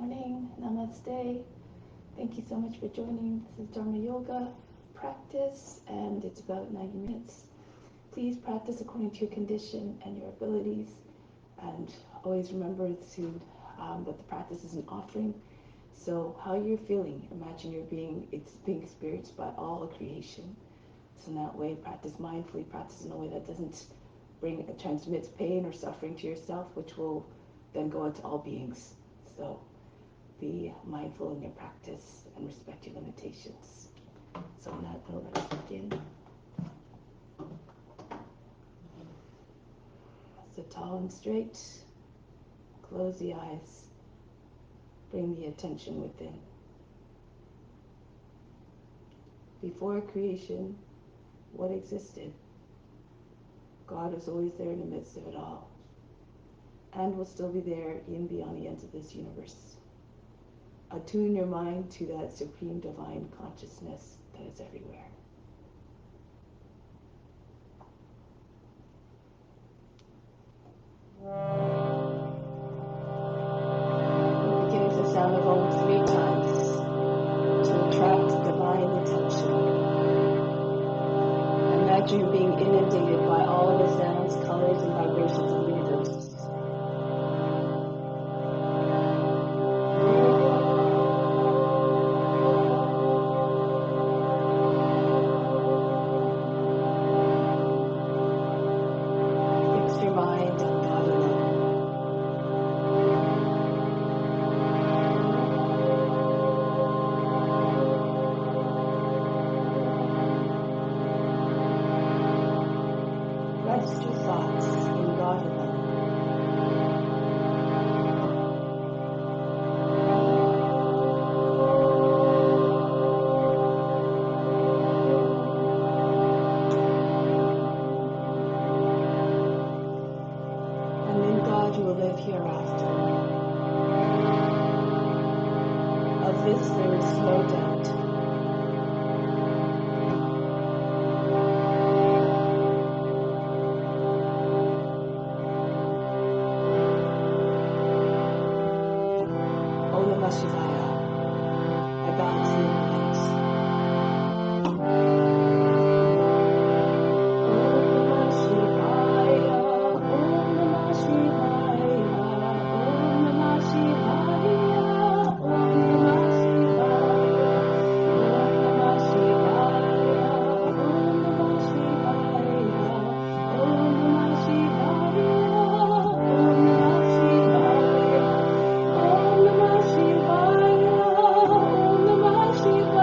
morning. Namaste. Thank you so much for joining. This is Dharma Yoga practice, and it's about 90 minutes. Please practice according to your condition and your abilities, and always remember that the practice is an offering. So how you're feeling, imagine it's being experienced by all of creation. So in that way, practice mindfully, practice in a way that doesn't transmits pain or suffering to yourself, which will then go into all beings. So be mindful in your practice and respect your limitations. So on that note, let's begin. Sit tall and straight. Close the eyes. Bring the attention within. Before creation, what existed? God was always there in the midst of it all, and will still be there even beyond the ends of this universe. Attune your mind to that supreme divine consciousness that is everywhere. Beginning with the sound of Om 3 times to attract divine attention. Imagine being inundated by all of the sounds, colors, and vibrations of the universe. Fix your mind on God alone. Rest your thoughts in God alone. And in God you will live hereafter. Of this there is no doubt. Om Namah Shivaya. I bow to your light. Om Namah Shivaya. Om Namah Shivaya. Om Namah Shivaya. Om Namah Shivaya. Om Namah Shivaya. Om Namah Shivaya. Om Namah Shivaya. Om Namah Shivaya. Om Namah Shivaya, Om Namah Shivaya,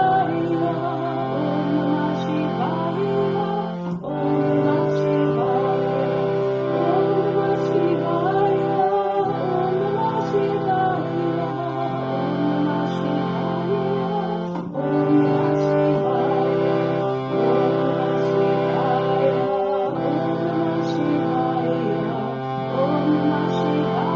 Om Namah Shivaya, Om Namah Shivaya, Om Namah Shivaya, Om Namah Shivaya, Om Namah Shivaya, Om Namah Shivaya, Om Namah Shivaya,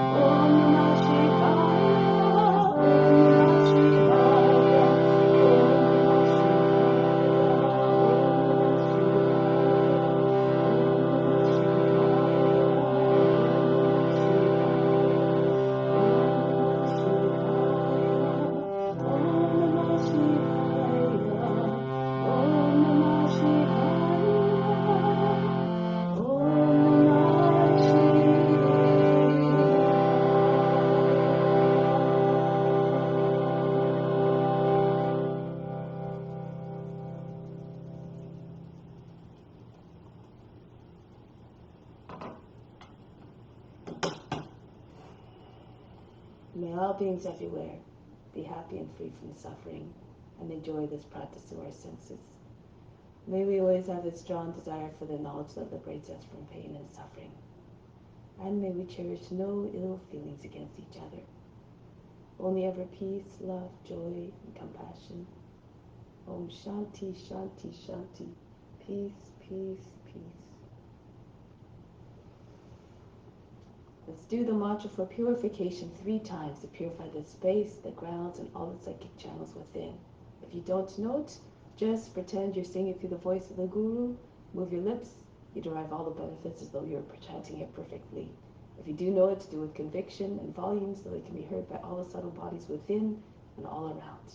Om Namah Shivaya, Om Namah May all beings everywhere be happy and free from suffering and enjoy this practice through our senses. May we always have a strong desire for the knowledge that liberates us from pain and suffering. And may we cherish no ill feelings against each other. Only ever peace, love, joy, and compassion. Om Shanti, Shanti, Shanti. Peace, peace, peace. Let's do the mantra for purification 3 times to purify the space, the grounds, and all the psychic channels within. If you don't know it, Just pretend you're saying it through the voice of the Guru. Move your lips. You derive all the benefits as though you're chanting it perfectly. If you do know it, do it with conviction and volume so that it can be heard by all the subtle bodies within and all around.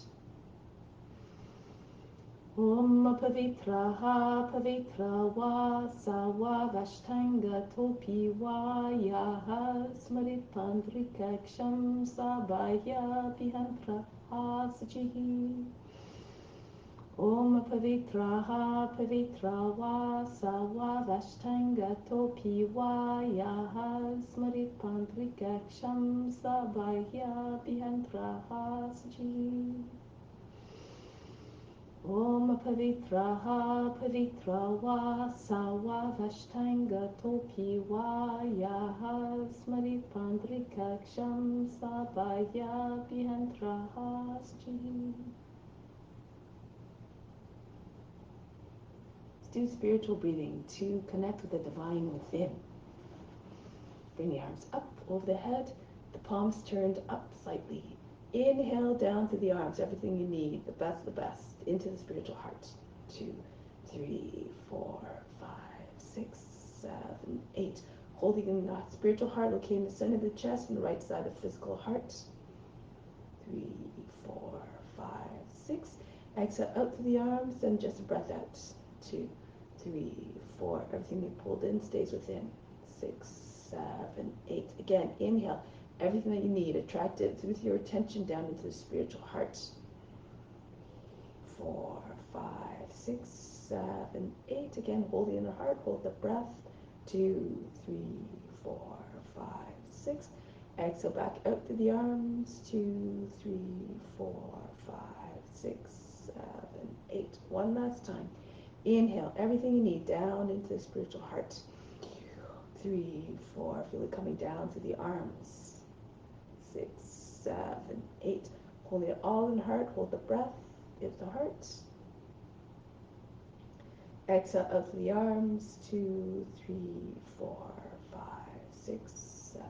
Om Pavitraha Pavitra Va Sawa Vashtanga Topi Va Yaha Smarit Pandrika Ksham Sabaya Vihantra Hasachihi. Om Pavitraha Pavitra Va Sawa Vashtanga Topi Va Yaha Smarit Pandrika Ksham Sabaya Vihantra Hasachihi. Om Pavitraha Pavitra Va Sawa Vashtanga Topi Va Yaha Smarit Pandrika Ksham Sabaya Vihantra Hasji. Let's do spiritual breathing to connect with the divine within. Bring the arms up over the head, the palms turned up slightly. Inhale down through the arms, everything you need, the best, into the spiritual heart. 2, 3, 4, 5, 6, 7, 8. Holding the spiritual heart located in the center of the chest and the right side of the physical heart. 3, 4, 5, 6. Exhale out through the arms and just a breath out. 2, 3, 4. Everything you pulled in stays within. 6, 7, 8. Again, inhale. Everything that you need, attract it with your attention down into the spiritual heart. 4, 5, 6, 7, 8. Again, hold it in the heart, hold the breath. 2, 3, 4, 5, 6. Exhale back out through the arms. 2, 3, 4, 5, 6, 7, 8. One last time. Inhale, everything you need down into the spiritual heart. 3, 4. Feel it coming down through the arms. 6, 7, 8. Holding it all in the heart. Hold the breath. It's the heart. Exhale out through the arms. 2, 3, 4, 5, 6, 7,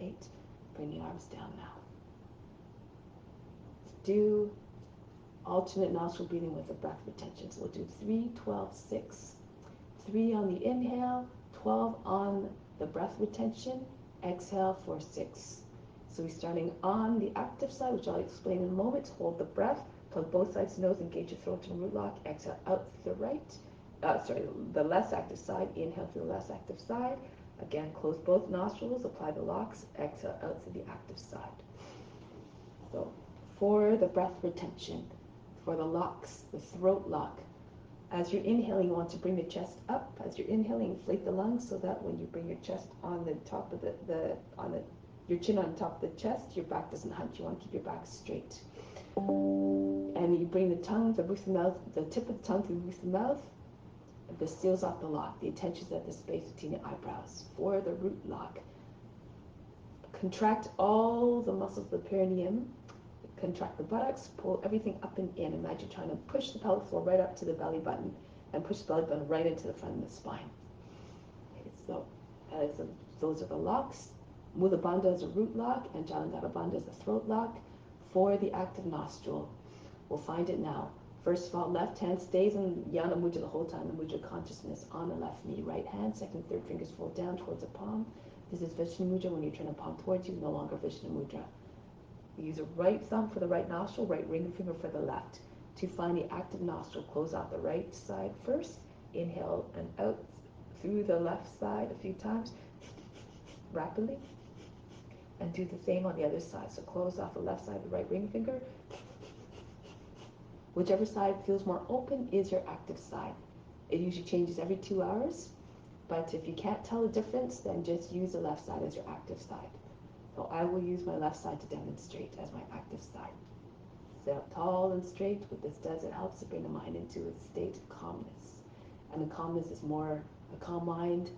8. Bring the arms down now. Let's do alternate nostril breathing with the breath retention. So we'll do 3, 12, 6. 3 on the inhale, 12 on the breath retention. Exhale for 6. So we're starting on the active side, which I'll explain in a moment. Hold the breath, plug both sides of the nose, engage your throat in root lock. Exhale out through the right, the less active side. Inhale through the less active side. Again, close both nostrils, apply the locks. Exhale out through the active side. So for the breath retention, for the locks, the throat lock, as you're inhaling, you want to bring the chest up. As you're inhaling, inflate the lungs so that when you bring your chest on the top of your chin on top of the chest, your back doesn't hunch. You want to keep your back straight. And you bring the tongue, the roof of the mouth, the tip of the tongue to the roof of the mouth. This seals off the lock. The attention is at the space between the eyebrows. For the root lock, contract all the muscles of the perineum. Contract the buttocks, pull everything up and in. Imagine trying to push the pelvic floor right up to the belly button and push the belly button right into the front of the spine. Okay, so those are the locks. Mula Bandha is a root lock and Jalandhara Bandha is a throat lock. For the active nostril, we'll find it now. First of all, left hand stays in Yana Mudra the whole time, the Mudra consciousness on the left knee. Right hand, second, third fingers fold down towards the palm. This is Vishnu Mudra. When you turn the palm towards you, no longer Vishnu Mudra. We use a right thumb for the right nostril, right ring finger for the left. To find the active nostril, close out the right side first. Inhale and out through the left side a few times, rapidly. And do the same on the other side. So close off the left side, the right ring finger. Whichever side feels more open is your active side. It usually changes every 2 hours. But if you can't tell the difference, then just use the left side as your active side. So I will use my left side to demonstrate as my active side. Sit up tall and straight. What this does, it helps to bring the mind into a state of calmness. And the calmness is more, a calm mind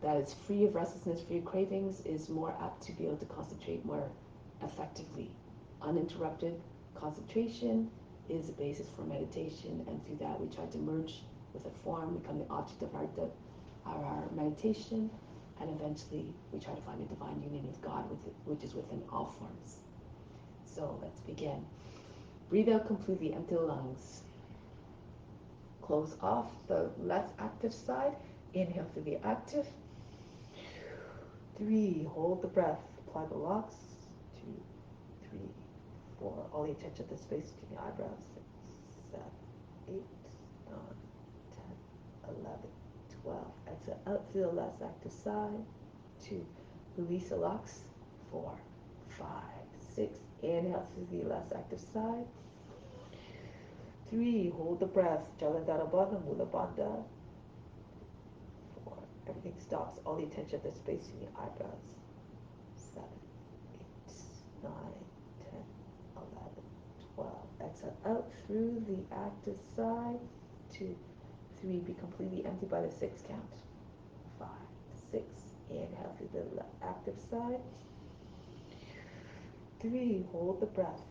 that is free of restlessness, free of cravings, is more apt to be able to concentrate more effectively. Uninterrupted concentration is the basis for meditation, and through that we try to merge with a form, become the object of our meditation, and eventually we try to find a divine union with God, which is within all forms. So let's begin. Breathe out completely, empty the lungs. close off the less active side. Inhale through the active. 3, hold the breath. Apply the locks. 2, 3, 4. All the attention to the space between the eyebrows. 6, 7, 8, 9, 10, 11, 12. Exhale out through the less active side. 2, release the locks. 4, 5, 6. Inhale through the less active side. 3, hold the breath. Jalandhara Bandha, Mula Bandha. 4, everything stops. All the attention to the space in the eyebrows. 7, 8, 9, 10, 11, 12. Exhale out through the active side. 2, 3, be completely empty by the 6 count. 5, 6. Inhale through the active side. 3, hold the breath.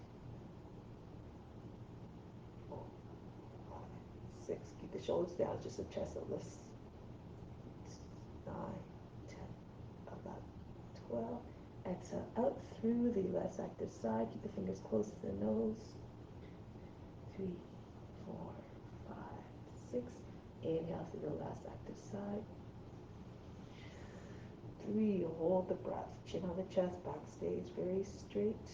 4, 5, 6. Keep the shoulders down, just the chest that lifts. 8, 9, 10, 11, 12. Exhale out through the less active side. Keep the fingers close to the nose. 3, 4, 5, 6. Inhale through the less active side. 3, hold the breath. Chin on the chest, back stays very straight.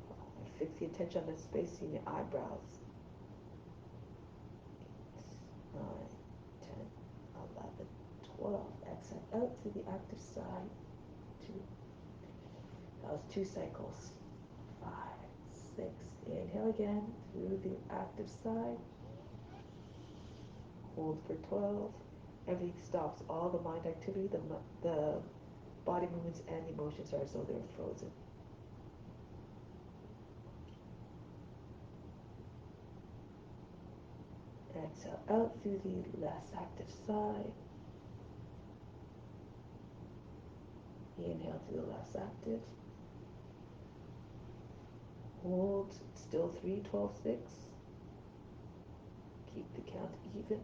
5, fix the attention on the space in your eyebrows. 8, 9, 10, 11, 12. Exhale out through the active side. 2. That was 2 cycles. 5, 6. Inhale again through the active side. Hold for 12. Everything stops. All the mind activity, the body movements and emotions are as though they're frozen. Exhale out through the less active side. Inhale through the less active. Hold, still 3, 12, 6. Keep the count even.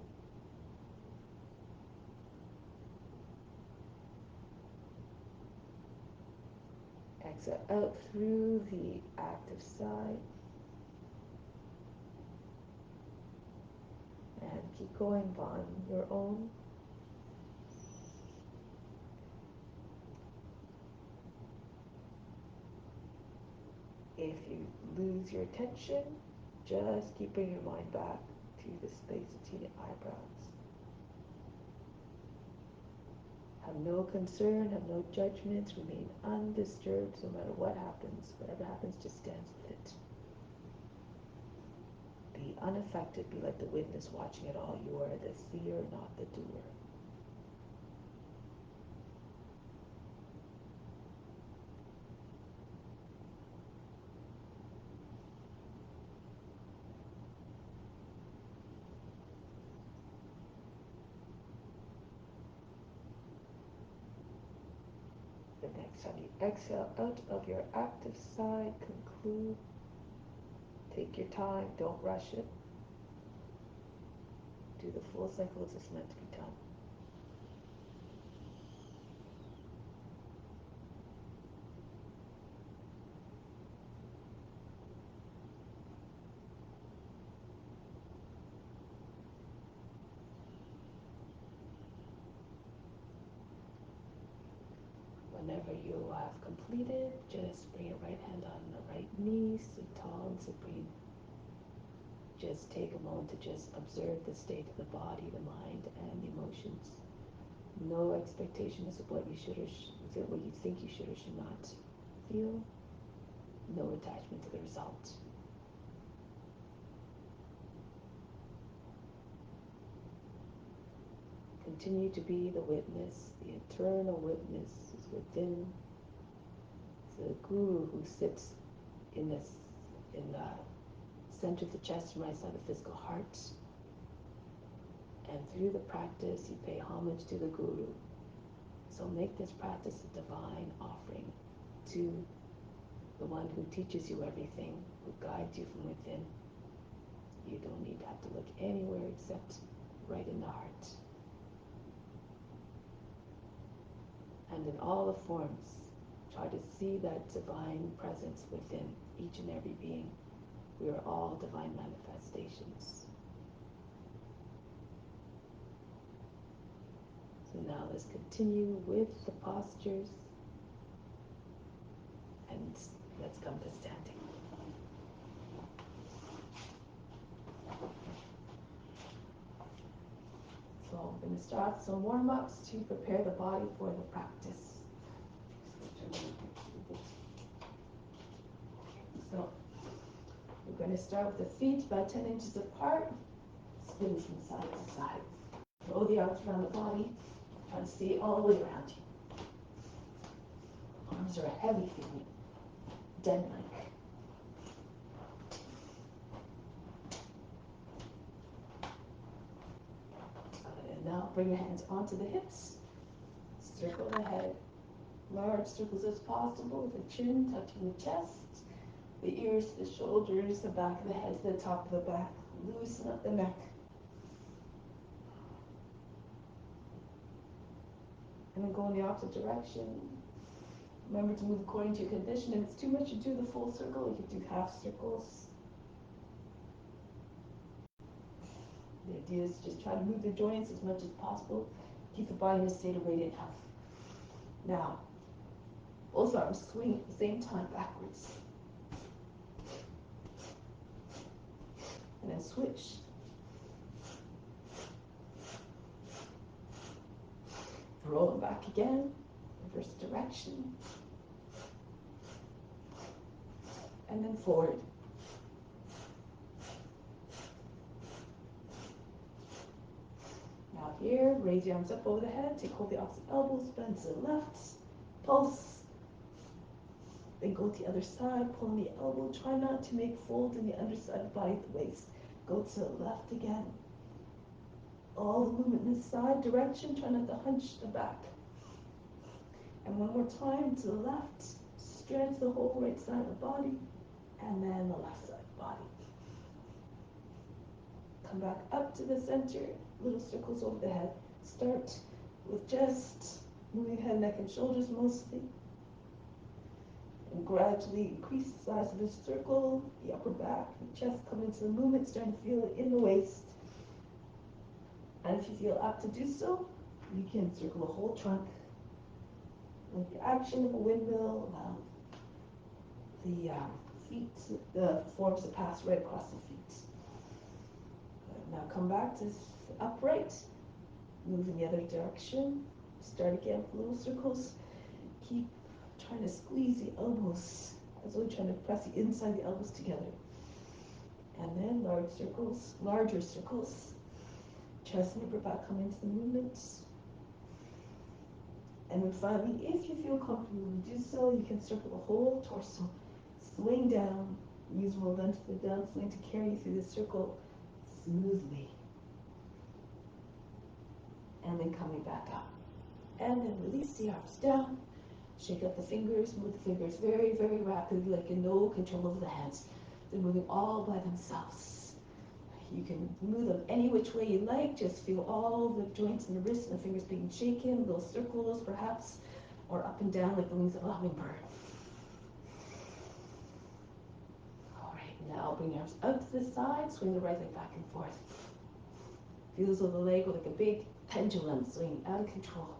Exhale out through the active side. And keep going on your own. If you lose your attention, just keep bringing your mind back to the space between your eyebrows. Have no concern, have no judgments, remain undisturbed no matter what happens. Whatever happens, just dance with it. Be unaffected, be like the witness watching it all. You are the seer, not the doer. The next time you exhale out of your active side, conclude. Take your time, don't rush it. Do the full cycle as it's meant to be done. Whenever you have completed, just bring your right hand on the right knee, sit tall and supreme. Just take a moment to just observe the state of the body, the mind, and the emotions. No expectation as of what you should or what you think you should or should not feel. No attachment to the result. Continue to be the witness, the eternal witness is within. The guru who sits in the center of the chest and right side of the physical heart. And through the practice, you pay homage to the guru. So make this practice a divine offering to the one who teaches you everything, who guides you from within. You don't need to have to look anywhere except right in the heart. And in all the forms, try to see that divine presence within each and every being. we are all divine manifestations. So now let's continue with the postures, and let's come to standing. So I'm going to start some warm-ups to prepare the body for the practice. So we're going to start with the feet about 10 inches apart, spin from side to side. Roll the arms around the body, try to stay all the way around you. Arms are heavy feeling, dead-like. And now bring your hands onto the hips, circle the head, large circles as possible, the chin touching the chest, the ears to the shoulders, the back of the head to the top of the back. Loosen up the neck. And then go in the opposite direction. Remember to move according to your condition. If it's too much to do the full circle, you can do half circles. The idea is just try to move the joints as much as possible. Keep the body in a state of radiant health. Now, both arms swing at the same time backwards. And then switch. Roll them back again, reverse direction. And then forward. Now here, raise your arms up over the head, take hold of the opposite elbows, bend to the left, pulse. Then go to the other side, pull on the elbow, try not to make folds in the underside of the body at the waist. Go to the left again. All the movement in this side direction, try not to hunch the back. And one more time to the left, stretch the whole right side of the body, and then the left side of the body. Come back up to the center, little circles over the head. Start with just moving head, neck, and shoulders mostly. And gradually increase the size of the circle, the upper back, the chest come into the movement, starting to feel it in the waist. And if you feel apt to do so, you can circle the whole trunk. Like the action of a windmill, the feet, the forms to pass right across the feet. Good. Now come back to upright, move in the other direction. Start again with little circles. Keep trying to squeeze the elbows, as though you're trying to press the inside of the elbows together. And then larger circles. Chest and upper back come into the movement. And then finally, if you feel comfortable to do so, you can circle the whole torso. Swing down. Use momentum to the downswing to carry you through the circle smoothly. And then coming back up. And then release the arms down. Shake up the fingers. Move the fingers very, very rapidly, like in no control over the hands. They're moving all by themselves. You can move them any which way you like. Just feel all the joints in the wrists and the fingers being shaken, little circles perhaps, or up and down like the wings of a hummingbird. All right, now bring your arms out to the side, swing the right leg back and forth. Feel as though the leg like a big pendulum swinging out of control.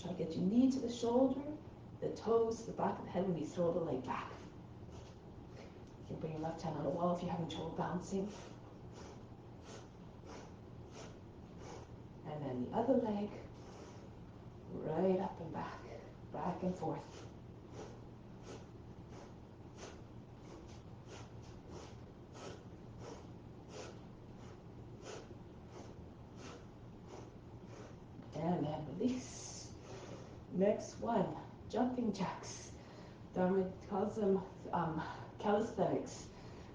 Try to get your knee to the shoulder, the toes to the back of the head when you throw the leg back. You can bring your left hand on the wall if you're having trouble bouncing. And then the other leg, right up and back and forth. And then release. Next one, jumping jacks. Dharma calls them calisthenics.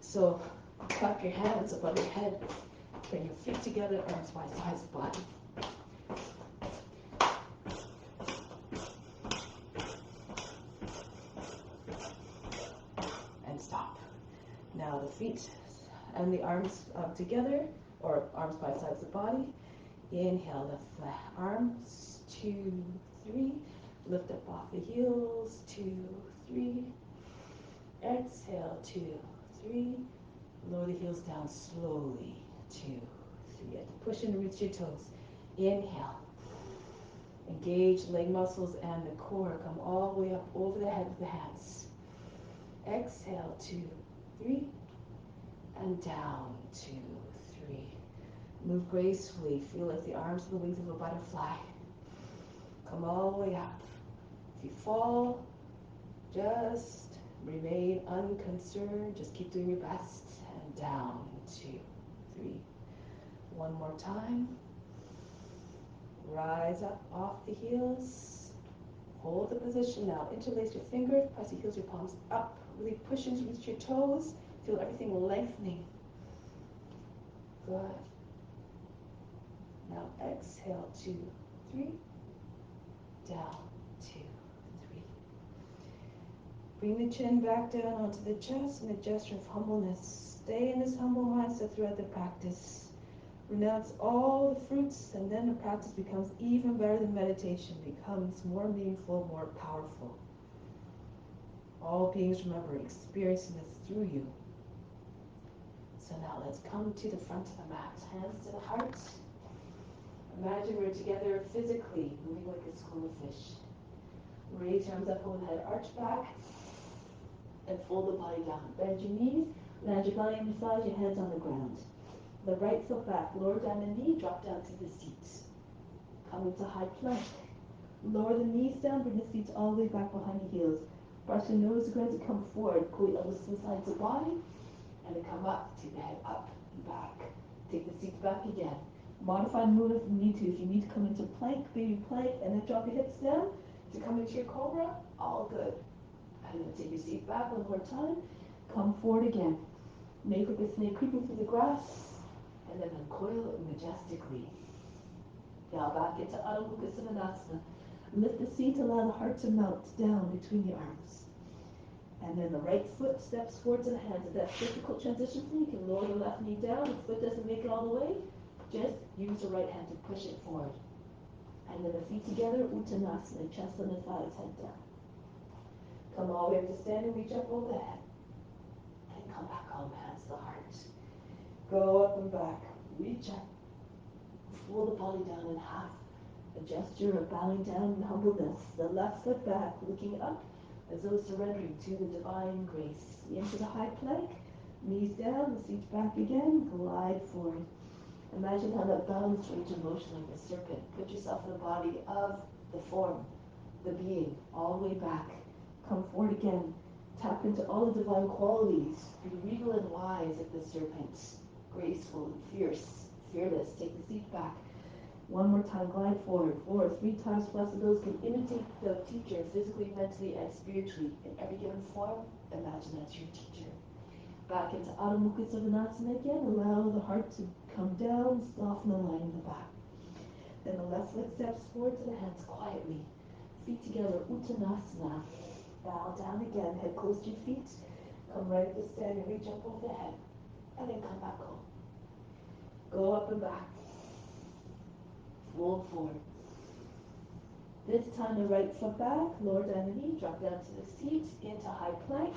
So clap your hands above your head, bring your feet together, arms by sides of the body. And stop. Now the feet and the arms together, or arms by sides of the body. Inhale, lift the arms, 2, 3. Lift up off the heels, 2, 3. Exhale, 2, 3. Lower the heels down slowly. 2, 3. You have to push in and reach your toes. Inhale. Engage leg muscles and the core. Come all the way up over the head with the hands. Exhale. 2, 3. And down. 2, 3. Move gracefully. Feel like the arms and the wings of a butterfly. Come all the way up. If you fall, just remain unconcerned. Just keep doing your best. And down. 2, 3. One more time. Rise up off the heels. Hold the position now. Interlace your fingers. Press your heels, your palms up. Really push into reach your toes. Feel everything lengthening. Good. Now exhale. 2, 3. Down. 2, 3. Bring the chin back down onto the chest in a gesture of humbleness. Stay in this humble mindset throughout the practice. Renounce all the fruits, and then the practice becomes even better than meditation, becomes more meaningful, more powerful. All beings, remember, experiencing this through you. So now let's come to the front of the mat. Hands to the heart. Imagine we're together physically, moving like a school of fish. Raise your arms up over the head, arch back, and fold the body down. Bend your knees, land your belly on your thighs, your heads on the ground. The right foot back, lower down the knee, drop down to the seat. Come into high plank. Lower the knees down, bring the feet all the way back behind the heels. Brush your nose again to come forward. Pull your elbows to the sides of the body, and then come up. Take the head up and back. Take the seat back again. Modify the movement if you need to. If you need to come into plank, baby plank, and then drop your hips down to come into your cobra, all good. And then take your seat back one more time. Come forward again. Make like a snake creeping through the grass. And then uncoil majestically. Now back into Adho Mukha Svanasana. Lift the seat, allow the heart to melt down between the arms. And then the right foot steps forward to the hands. If that's difficult transition for you, you can lower the left knee down. If the foot doesn't make it all the way, just use the right hand to push it forward. And then the feet together, Uttanasana, chest on the thighs, head down. Come all the way up to standing, reach up over the head. And come back home, hands to the heart. Go up and back, reach up, fold the body down in half. A gesture of bowing down in humbleness. The left foot back, looking up as though surrendering to the divine grace. Into the high plank, knees down, the seat back again, glide forward. Imagine how that balance range of motion like a serpent. Put yourself in the body of the form, the being, all the way back. Come forward again. Tap into all the divine qualities. Be regal and wise like the serpent. Graceful and fierce, fearless. Take the seat back. One more time, glide forward. 4, 3 times plus of those can imitate the teacher physically, mentally, and spiritually. In every given form, imagine that's your teacher. Back into Adho Mukha Svanasana again. Allow the heart to come down, soften the line in the back. Then the left foot steps forward to the hands quietly. Feet together, Uttanasana. Bow down again, head close to your feet. Come right up to standing, reach up over the head. And then come back home. Go up and back. Fold forward. This time the right foot back, lower down the knee, drop down to the seat, into high plank.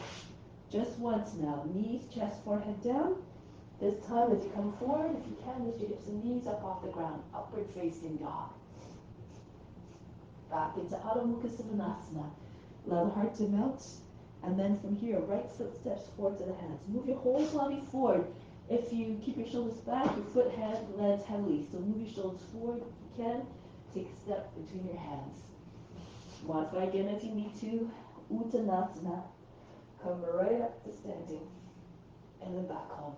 Just once now. Knees, chest, forehead down. This time as you come forward, if you can, lift your hips and knees up off the ground. Upward facing dog. Back into Adho Mukha Svanasana. Allow the heart to melt. And then from here, right foot steps forward to the hands. Move your whole body forward. If you keep your shoulders back, your foot lands heavily. So move your shoulders forward if you can. Take a step between your hands. Modify again if you need to. Uttanasana. Come right up to standing. And then back home.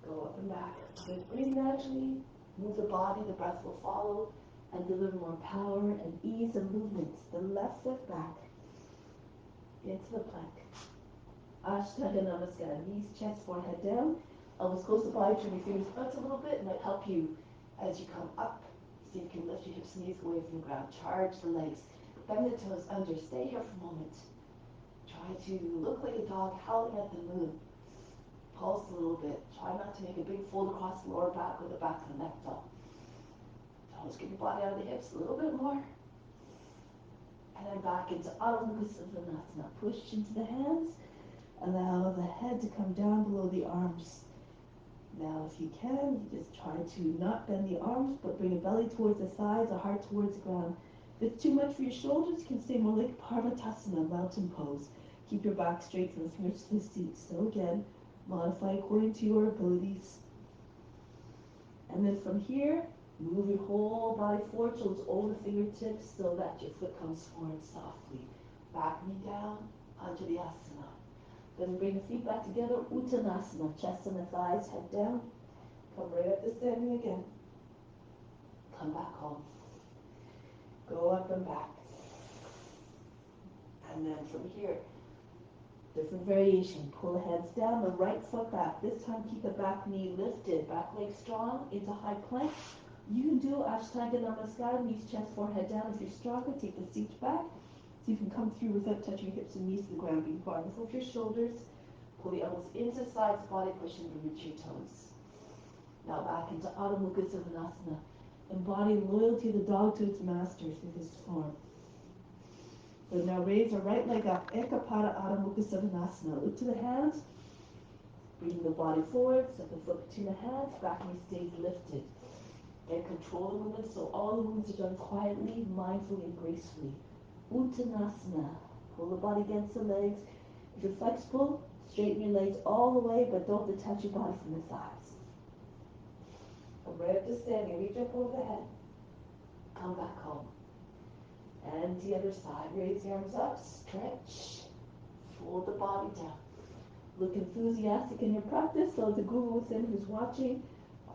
Go up and back. Good. Breathe naturally. Move the body. The breath will follow. And deliver more power and ease of movement. The left foot back. Into the plank. Ashtanga Namaskar. Knees, chest, forehead down. Elbows close to the body. Turn your fingers out a little bit. It might help you as you come up. See if you can lift your hips and knees away from the ground. Charge the legs. Bend the toes under. Stay here for a moment. Try to look like a dog howling at the moon. Pulse a little bit. Try not to make a big fold across the lower back or the back of the neck though. Just get your body out of the hips a little bit more. And then back into Adho Mukha Svanasana. Push into the hands. Allow the head to come down below the arms. Now, if you can, you just try to not bend the arms, but bring a belly towards the thighs, a heart towards the ground. If it's too much for your shoulders, you can stay more like Parvatasana, mountain pose. Keep your back straight from the fingers to the seat. So again, modify according to your abilities. And then from here, move your whole body forward, shoulders over the fingertips so that your foot comes forward softly. Back knee down, onto the asana. Then bring the feet back together, Uttanasana, chest and the thighs, head down. Come right up to standing again. Come back home. Go up and back. And then from here, different variation. Pull the hands down, the right foot back. This time keep the back knee lifted, back leg strong, into high plank. You can do Ashtanga Namaskar, knees, chest, forehead down. If you're stronger, take the seat back. So you can come through without touching your hips and knees to the ground. Be mindful of your shoulders. Pull the elbows into the sides, body pushing to reach your toes. Now back into Adho Mukha Svanasana. Embody loyalty of the dog to its master through this form. So now raise our right leg up, Ekapada Adho Mukha Svanasana. Look to the hands, bring the body forward, set the foot between the hands, back knee stays lifted. And control the movement, so all the movements are done quietly, mindfully, and gracefully. Uttanasana. Pull the body against the legs. If you're flexible, straighten your legs all the way, but don't detach your body from the thighs. Come right up to standing. Reach up over the head. Come back home. And the other side. Raise the arms up. Stretch. Fold the body down. Look enthusiastic in your practice, so the guru within who's watching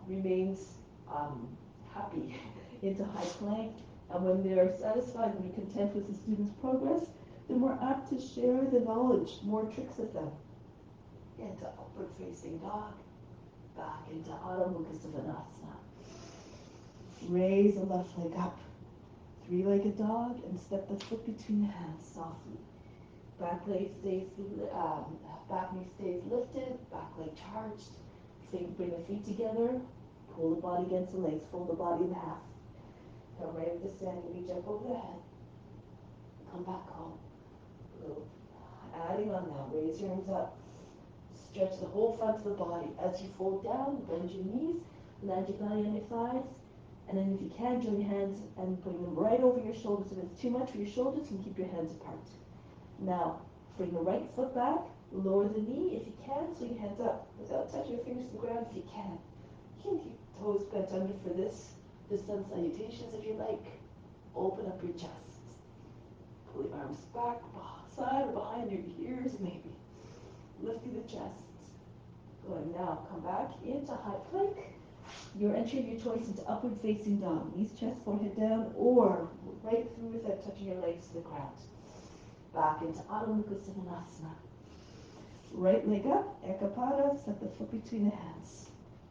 remains happy into high plank. And when they're satisfied, when you're content with the student's progress, they're more apt to share the knowledge, more tricks with them. Into upward facing dog, back into Adho Mukha Svanasana. Raise the left leg up, three-legged dog, and step the foot between the hands softly. Back leg stays, back knee stays lifted, back leg charged. Bring the feet together, pull the body against the legs, fold the body in half. Come right up to standing, reach up over the head. Come back home. Adding on now, raise your arms up. Stretch the whole front of the body. As you fold down, bend your knees, land your belly on your thighs, and then if you can, join your hands and bring them right over your shoulders. If it's too much for your shoulders, you can keep your hands apart. Now, bring the right foot back, lower the knee if you can, so your hands up without touching your fingers to the ground if you can. You can keep toes bent under for this. The sun salutations if you like. Open up your chest. Pull your arms back, side or behind your ears maybe. Lifting the chest. Good. Now come back into high plank. Your entry of your choice into upward facing dog. Knees, chest, forehead down, or right through without touching your legs to the ground. Back into Adho Mukha Svanasana. Right leg up, Ekapada, set the foot between the hands.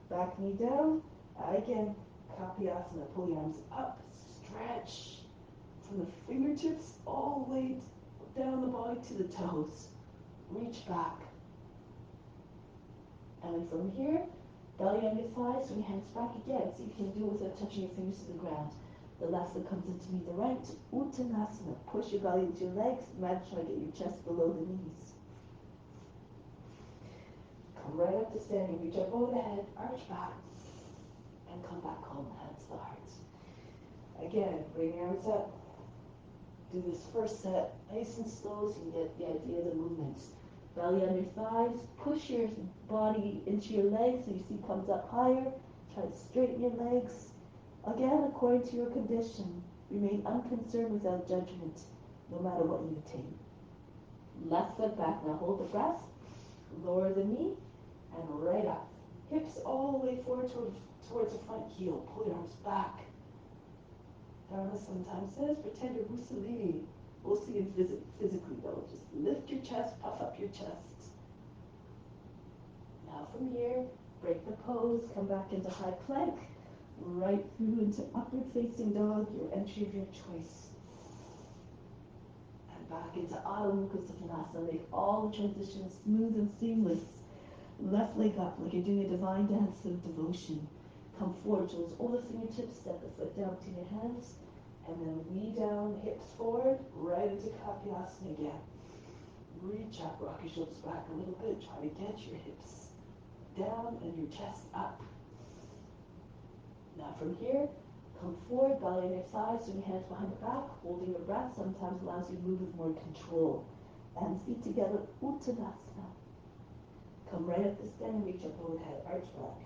Back knee down. Again, Kapyasana. Pull your arms up, stretch from the fingertips all the way down the body to the toes. Reach back. And then from here, belly on your thighs, swing your hands back again. See if you can do it without touching your fingers to the ground. The left foot comes into meet the right. Uttanasana. Push your belly into your legs. Imagine trying to get your chest below the knees. Come right up to standing. Reach up over the head. Arch back. And come back home. Hands to the heart. Again, bring your arms up. Do this first set nice and slow so you can get the idea of the movements. Belly on your thighs. Push your body into your legs so your seat comes up higher. Try to straighten your legs. Again, according to your condition. Remain unconcerned without judgment, no matter what you attain. Left foot back. Now hold the breath. Lower the knee and right up. Hips all the way forward towards the front heel. Pull your arms back. Dharma sometimes says, pretend you're Mussolini. Mostly physically though. Just lift your chest, puff up your chest. Now from here, break the pose, come back into high plank, right through into upward facing dog, your entry of your choice. And back into Adho Mukha Svanasana. Make all the transitions smooth and seamless. Left leg up like you're doing a divine dance of devotion. Come forward, toes over the fingertips, step the foot down between your hands, and then knee down, hips forward, right into Kapyasana again. Reach up, rock your shoulders back a little bit. Try to get your hips down and your chest up. Now from here, come forward, belly on your sides, swing your hands behind your back, holding your breath sometimes allows you to move with more control. And feet together, Uttanasana. Come right up to stand, reach up overhead, arch back.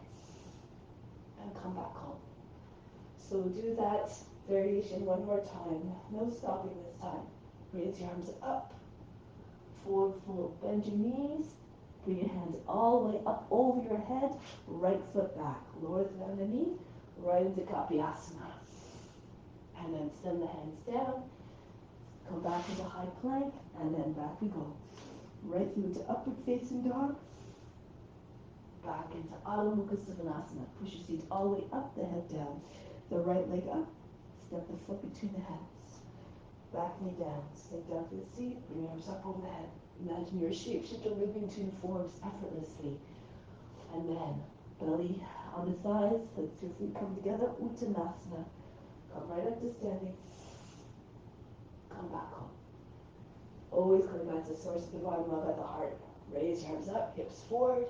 And come back home. So do that variation one more time. No stopping this time. Raise your arms up. Forward fold. Bend your knees. Bring your hands all the way up over your head. Right foot back. Lower down the knee. Right into Kapyasana. And then send the hands down. Come back into high plank. And then back we go. Right through into upward facing dog. Back into Adho Mukha Svanasana. Push your seat all the way up, the head down. The right leg up. Step the foot between the hands. Back knee down. Sink down to the seat. Bring your arms up over the head. Imagine you're a shapeshifter moving between forms effortlessly. And then belly on the thighs. Let your feet come together. Uttanasana. Come right up to standing. Come back home. Always coming back to the source of divine love at the heart. Raise your arms up. Hips forward.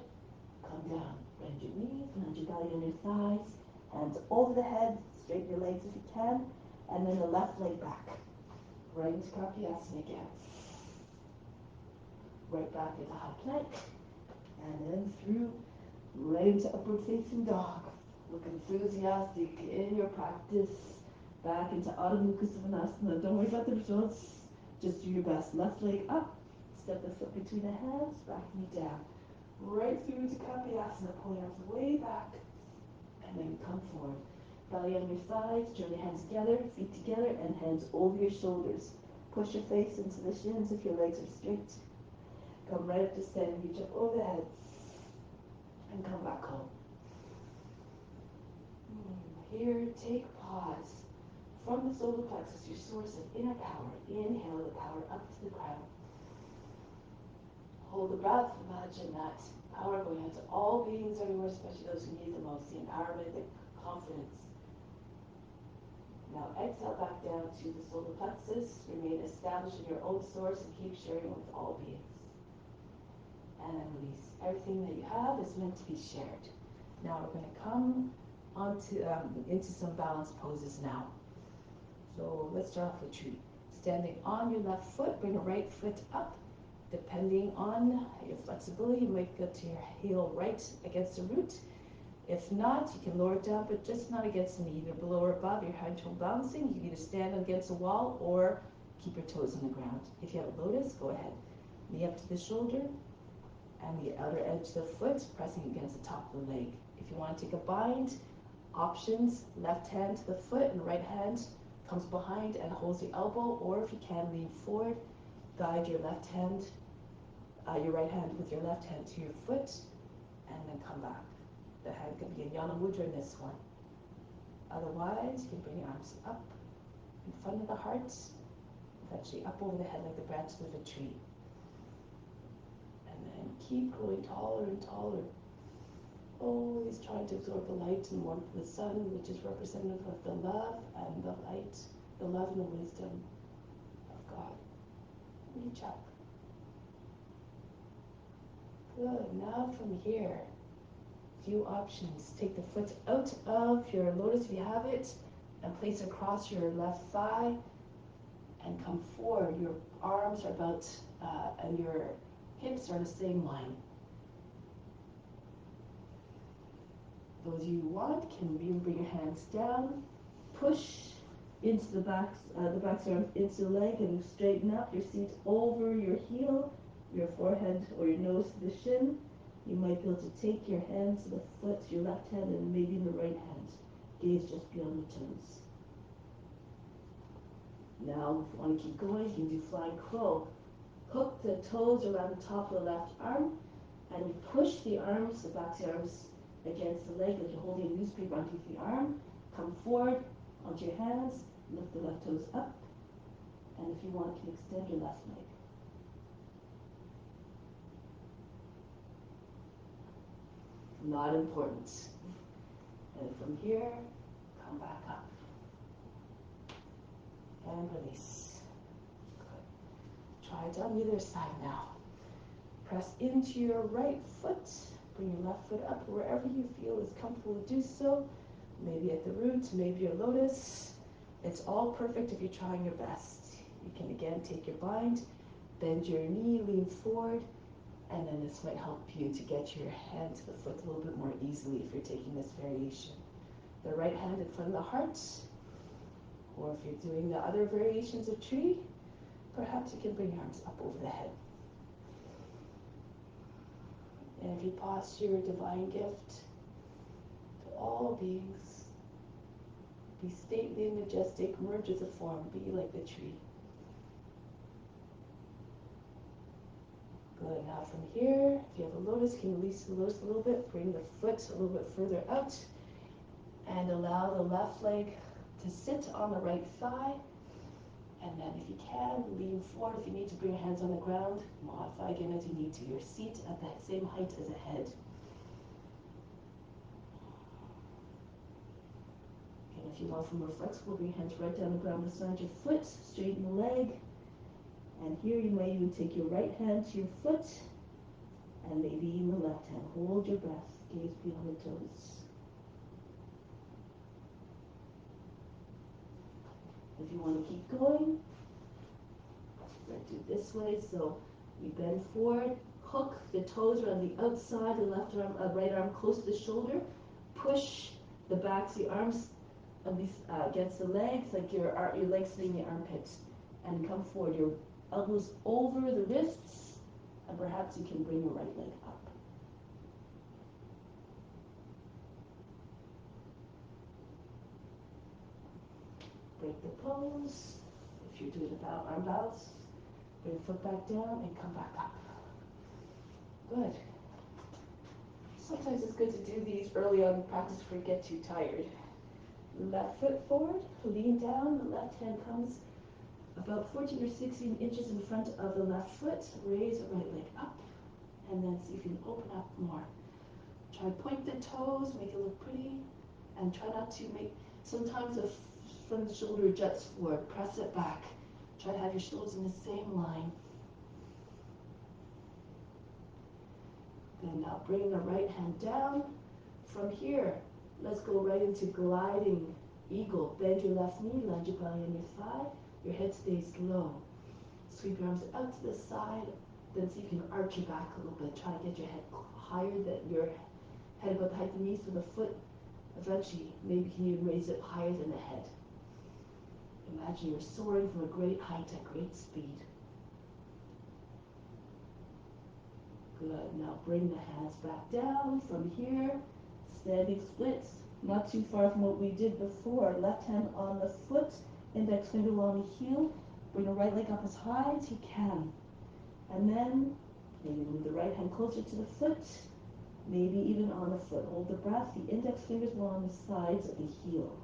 Come down. Bend your knees. Land your belly on your thighs. Hands over the head. Straighten your legs if you can. And then the left leg back. Right into Kapyasana again. Right back into high plank. And then through, right into upward facing dog. Look enthusiastic in your practice. Back into Adho Mukha Svanasana. Don't worry about the results. Just do your best. Left leg up. Step the foot between the hands. Back knee down. Right through to Kapyasana. Pull your arms way back. And then come forward. Belly on your sides, join your hands together, feet together, and hands over your shoulders. Push your face into the shins if your legs are straight. Come right up to standing, reach up over the head, and come back home. Here, take pause. From the solar plexus, your source of inner power, inhale the power up to the crown. Hold the breath, imagine that power going out to all beings everywhere, especially those who need the most, the empowerment, the confidence. Now exhale back down to the solar plexus. Remain established in your own source and keep sharing with all beings. And then release. Everything that you have is meant to be shared. Now we're going to come into some balanced poses now. So let's start off with tree. Standing on your left foot, bring your right foot up. Depending on your flexibility, you might get to your heel right against the root. If not, you can lower it down, but just not against the knee, either below or above. Your hand toe balancing. You can either stand against a wall or keep your toes on the ground. If you have a lotus, go ahead. Knee up to the shoulder and the outer edge of the foot pressing against the top of the leg. If you want to take a bind, options, left hand to the foot and right hand comes behind and holds the elbow, or if you can, lean forward, guide your left hand, your right hand with your left hand to your foot, and then come back. The hand could be in Yana Mudra in this one. Otherwise, you can bring your arms up in front of the heart, eventually up over the head like the branches of a tree. And then keep growing taller and taller. Always trying to absorb the light and warmth of the sun, which is representative of the love and the light, the love and the wisdom of God. Reach up. Good. Now from here, few options. Take the foot out of your lotus if you have it and place it across your left thigh and come forward. Your arms are about and your hips are in the same line. Those you want can bring your hands down, push into the backs arms into the leg and straighten up your seat over your heel, your forehead or your nose to the shin. You might be able to take your hands to the foot, your left hand, and maybe in the right hand. Gaze just beyond the toes. Now, if you want to keep going, you can do flying crow. Hook the toes around the top of the left arm, and you push the arms, the backs of the arms, against the leg like you're holding a newspaper underneath the arm. Come forward onto your hands, lift the left toes up, and if you want, you can extend your left leg. Not important. And from here, come back up. And release. Good. Try it on the other side now. Press into your right foot. Bring your left foot up wherever you feel is comfortable to do so. Maybe at the root, maybe your lotus. It's all perfect if you're trying your best. You can again take your bind, bend your knee, lean forward, and then this might help you to get your hand to the foot a little bit more easily if you're taking this variation. The right hand in front of the heart, or if you're doing the other variations of tree, perhaps you can bring your arms up over the head. And if you posture your divine gift to all beings, be stately and majestic, merge as a form, be like the tree. Good, now from here, if you have a lotus, can you release the lotus a little bit, bring the foot a little bit further out, and allow the left leg to sit on the right thigh. And then if you can, lean forward. If you need to bring your hands on the ground, modify again as you need to. Your seat at the same height as the head. And if you want to be more flexible, bring your hands right down the ground beside your foot, straighten the leg. And here you may even take your right hand to your foot, and maybe even the left hand. Hold your breath, gaze beyond the toes. If you want to keep going, let's do it this way. So we bend forward, hook the toes around the outside, the left arm, right arm close to the shoulder. Push the backs of the arms against the legs, like your legs sitting in the armpits, and come forward. Your elbows over the wrists, and perhaps you can bring your right leg up. Break the pose. If you're doing arm bows, bring the foot back down and come back up. Good. Sometimes it's good to do these early on in practice before you get too tired. Left foot forward, lean down, the left hand comes about 14 or 16 inches in front of the left foot. Raise the right leg up, and then see if you can open up more. Try to point the toes, make it look pretty, and try not to make, sometimes the front of the shoulder juts forward. Press it back. Try to have your shoulders in the same line. Then now bring the right hand down. From here, let's go right into gliding eagle. Bend your left knee, land your belly on your thigh. Your head stays low. Sweep your arms out to the side. Then see if you can arch your back a little bit. Try to get your head higher than your head about the height of the knees, so the foot eventually, maybe can you raise it higher than the head. Imagine you're soaring from a great height at great speed. Good. Now bring the hands back down. From here, standing splits. Not too far from what we did before. Left hand on the foot, index finger along the heel. Bring the right leg up as high as you can. And then maybe move the right hand closer to the foot. Maybe even on the foot. Hold the breath. The index fingers along the sides of the heel.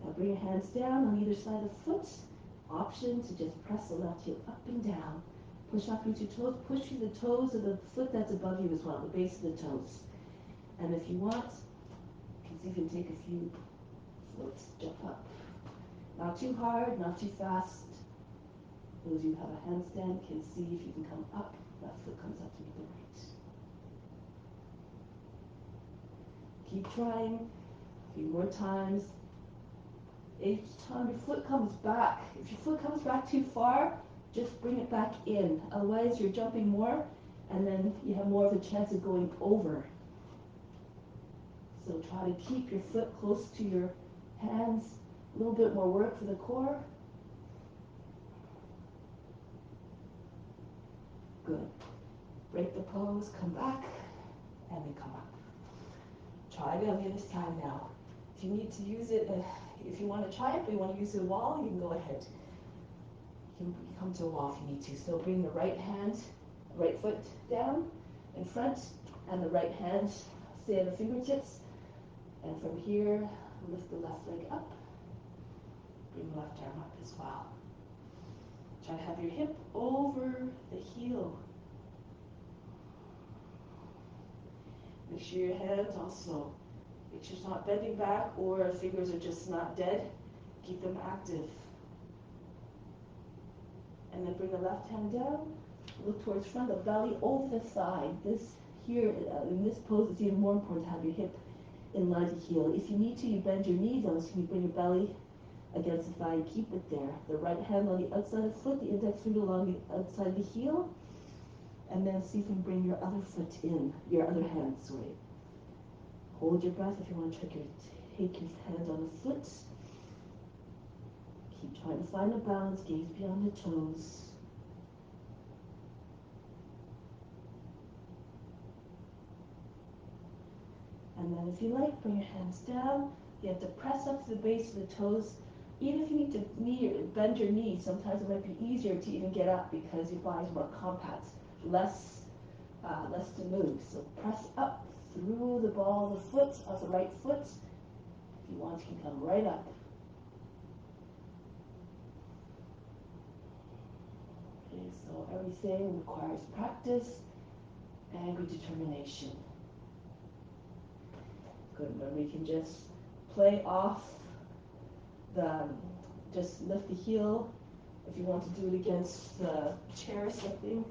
Now bring your hands down on either side of the foot. Option to just press the left heel up and down. Push up into your toes. Push through the toes of the foot that's above you as well, the base of the toes. And if you want, you can take a few floats, jump up. Not too hard, not too fast. Those who have a handstand can see if you can come up. Left foot comes up to meet the right. Keep trying. A few more times. Each time your foot comes back, if your foot comes back too far, just bring it back in. Otherwise, you're jumping more, and then you have more of a chance of going over. So try to keep your foot close to your hands. A little bit more work for the core. Good. Break the pose, come back, and then come up. Try it on the other side now. If you need to use it, if you want to try it, but you want to use a wall, you can go ahead. You can come to a wall if you need to. So bring the right hand, right foot down in front, and the right hand stay at the fingertips. And from here, lift the left leg up. Bring the left arm up as well. Try to have your hip over the heel. Make sure your hands also, make sure it's not bending back or fingers are just not dead. Keep them active. And then bring the left hand down, look towards front, the belly over the side. This here, in this pose, it's even more important to have your hip in line to heel. If you need to, you bend your knees down, so you bring your belly against the thigh and keep it there. The right hand on the outside of the foot, the index finger along the outside of the heel, and then see if you can bring your other foot in, your other hand, sorry. Hold your breath if you want to take your hand on the foot. Keep trying to find a balance, gaze beyond the toes. And then if you like, bring your hands down. You have to press up to the base of the toes. Even if you need to bend your knees, sometimes it might be easier to even get up because your body's more compact, less to move. So press up through the ball of the foot, of the right foot. If you want, you can come right up. Okay, so everything requires practice and good determination. Good. Remember, you can just play off just lift the heel. If you want to do it against the chair slipping,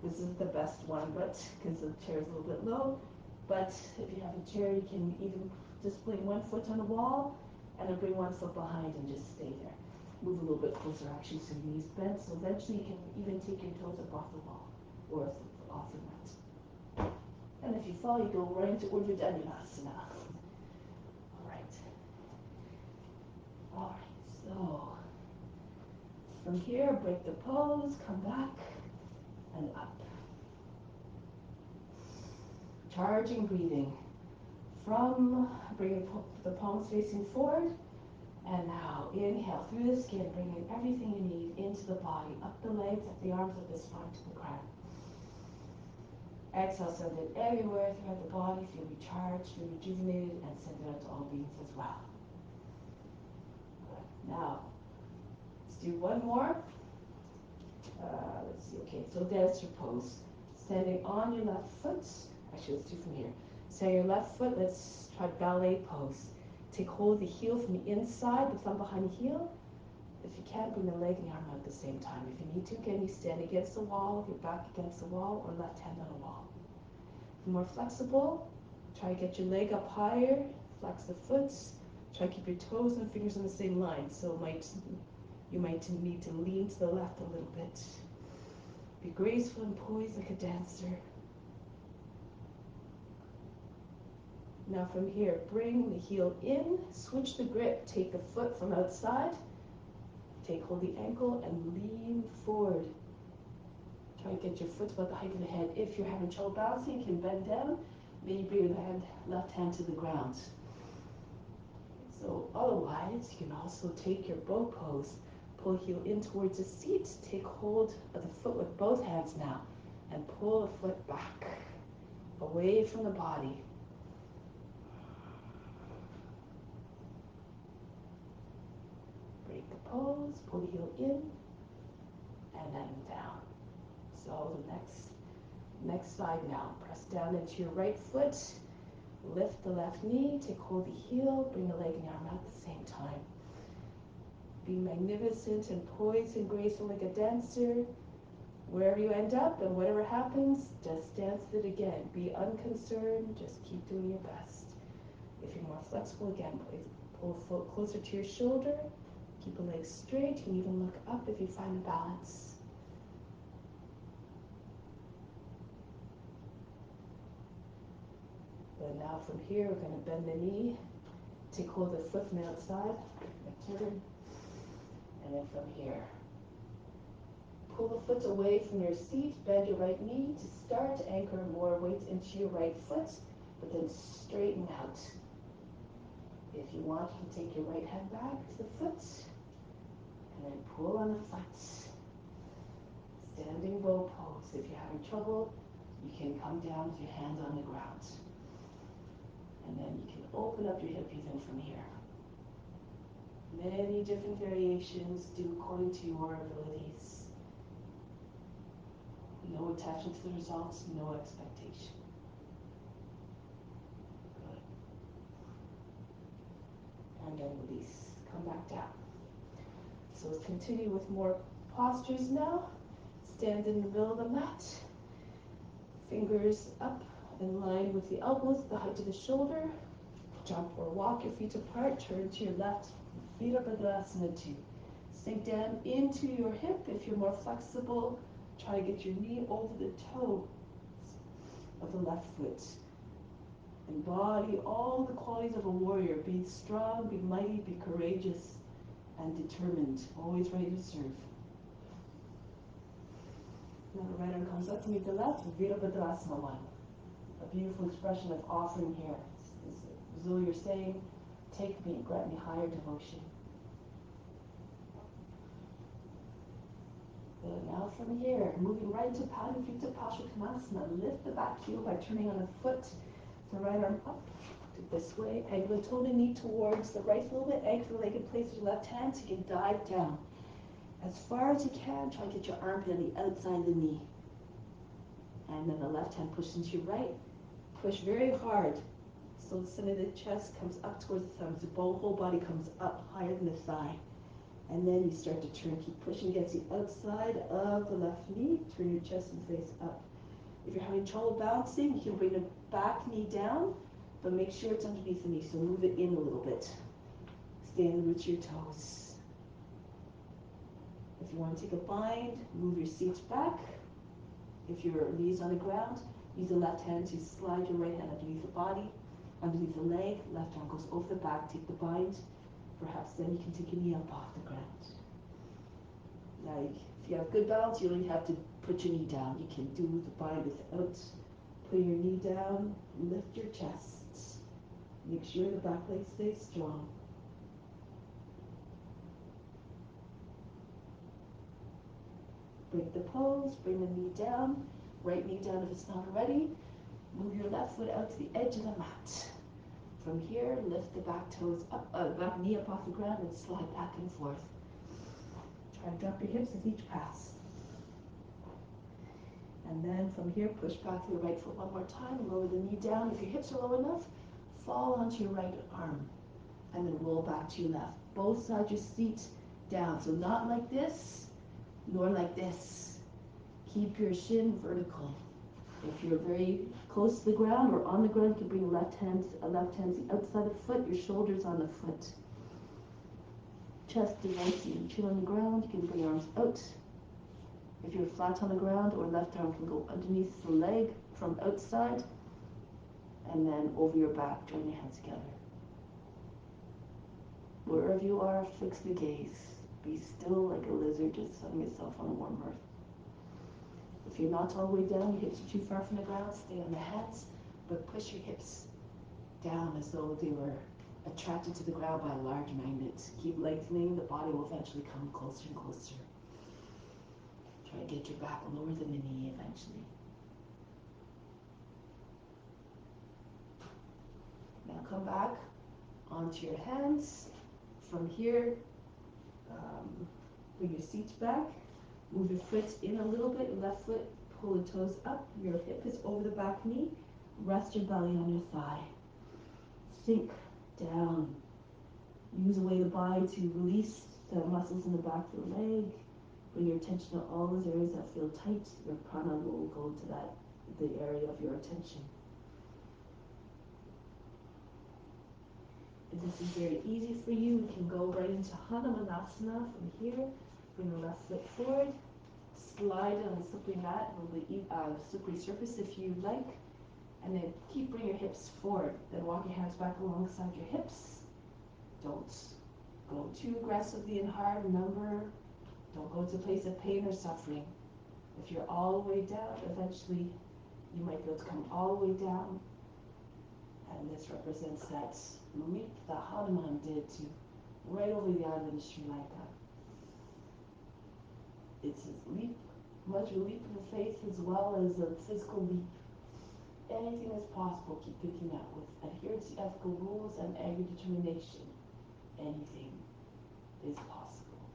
this is the best one, but because the chair is a little bit low. But if you have a chair, you can even just bring one foot on the wall and then bring one foot behind and just stay there. Move a little bit closer actually so your knees bent. So eventually you can even take your toes up off the wall or off the mat. And if you fall, you go right into Urdhva Dhanurasana. All right, so from here, break the pose, come back and up. Charging breathing from bringing the palms facing forward, and now inhale through the skin, bringing everything you need into the body, up the legs, up the arms, up the spine to the ground. Exhale, send it everywhere throughout the body. Feel recharged, feel rejuvenated, and send it out to all beings as well. Now, let's do one more. Let's see, okay, so dancer pose. Standing on your left foot. Actually, let's do from here. Standing on your left foot, let's try ballet pose. Take hold of the heel from the inside, the thumb behind the heel. If you can't, bring the leg and the arm out at the same time. If you need to, again, you stand against the wall, your back against the wall, or left hand on the wall. If you're more flexible, try to get your leg up higher, flex the foot. Try to keep your toes and fingers on the same line, so you might need to lean to the left a little bit. Be graceful and poised like a dancer. Now from here, bring the heel in, switch the grip, take the foot from outside, take hold of the ankle and lean forward. Try to get your foot about the height of the head. If you're having trouble balancing, you can bend down, maybe bring the left hand to the ground. So otherwise, you can also take your bow pose, pull heel in towards the seat, take hold of the foot with both hands now, and pull the foot back, away from the body. Break the pose, pull the heel in, and then down. So the next side now, press down into your right foot, lift the left knee, take hold of the heel, bring the leg and the arm out at the same time. Be magnificent and poised and graceful like a dancer. Wherever you end up and whatever happens, just dance it again. Be unconcerned, just keep doing your best. If you're more flexible, again, pull a foot closer to your shoulder, keep the legs straight, you can even look up if you find a balance. And now from here, we're going to bend the knee, take hold of the foot from the outside, turn, and then from here, pull the foot away from your seat, bend your right knee to start, anchor more weight into your right foot, but then straighten out. If you want, you can take your right hand back to the foot, and then pull on the foot. Standing bow pose. If you're having trouble, you can come down with your hands on the ground. And then you can open up your hip even from here. Many different variations, do according to your abilities. No attachment to the results, no expectation. Good. And then release. Come back down. So let's continue with more postures now. Stand in the middle of the mat. Fingers up in line with the elbows, the height of the shoulder. Jump or walk your feet apart. Turn to your left. Virabhadrasana 2. Sink down into your hip. If you're more flexible, try to get your knee over the toe of the left foot. Embody all the qualities of a warrior. Be strong, be mighty, be courageous, and determined. Always ready to serve. Now the right arm comes up to meet the left. Virabhadrasana 1. A beautiful expression of offering here. As though you're saying, take me, grant me higher devotion. Good. Now from here, moving right to Padangita Paschimottanasana. Lift the back heel by turning on the foot. The right arm up this way. Angle the toe and knee towards the right a little bit. Anchor the leg in place with your left hand so you can dive down. As far as you can, try to get your armpit on the outside of the knee. And then the left hand pushes into your right. Push very hard. So the center of the chest comes up towards the thumb. The whole body comes up higher than the thigh. And then you start to turn. Keep pushing against the outside of the left knee. Turn your chest and face up. If you're having trouble balancing, you can bring the back knee down, but make sure it's underneath the knee. So move it in a little bit. Stay in the roots of your toes. If you want to take a bind, move your seat back. If your knee is on the ground, use the left hand to slide your right hand underneath the body, underneath the leg. Left arm goes over the back, take the bind. Perhaps then you can take your knee up off the ground. Now, if you have good balance, you don't even have to put your knee down. You can do the bind without putting your knee down. Lift your chest. Make sure the back leg stays strong. Break the pose, bring the knee down. Right knee down if it's not already. Move your left foot out to the edge of the mat. From here, lift the back toes up, back knee up off the ground and slide back and forth. Try to drop your hips with each pass. And then from here, push back to the right foot one more time. Lower the knee down. If your hips are low enough, fall onto your right arm. And then roll back to your left. Both sides of your seat down. So not like this, nor like this. Keep your shin vertical. If you're very close to the ground or on the ground, you can bring left hand to the outside of the foot, your shoulders on the foot. Chest devotion, chin on the ground, you can bring your arms out. If you're flat on the ground, or left arm can go underneath the leg from outside, and then over your back, join your hands together. Wherever you are, fix the gaze. Be still like a lizard, just sunning yourself on a warm earth. If you're not all the way down, your hips are too far from the ground, stay on the hands, but push your hips down as though they were attracted to the ground by a large magnet. Keep lengthening, the body will eventually come closer and closer. Try to get your back lower than the knee eventually. Now come back onto your hands. From here, bring your seat back. Move your foot in a little bit, left foot, pull the toes up. Your hip is over the back knee. Rest your belly on your thigh. Sink down. Use away the body to release the muscles in the back of the leg. Bring your attention to all those areas that feel tight. Your prana will go to the area of your attention. If this is very easy for you, we can go right into Hanumanasana from here. Bring the left foot forward. Slide on the slippery mat, or the slippery surface if you like. And then bring your hips forward. Then walk your hands back alongside your hips. Don't go too aggressively and hard. Remember, don't go to a place of pain or suffering. If you're all the way down, eventually you might be able to come all the way down. And this represents that leap that Hanuman did to right over the island of Sri Lanka. It's a leap, much a leap of the faith as well as a physical leap. Anything is possible, keep thinking that, with adherence to ethical rules and angry determination. Anything is possible.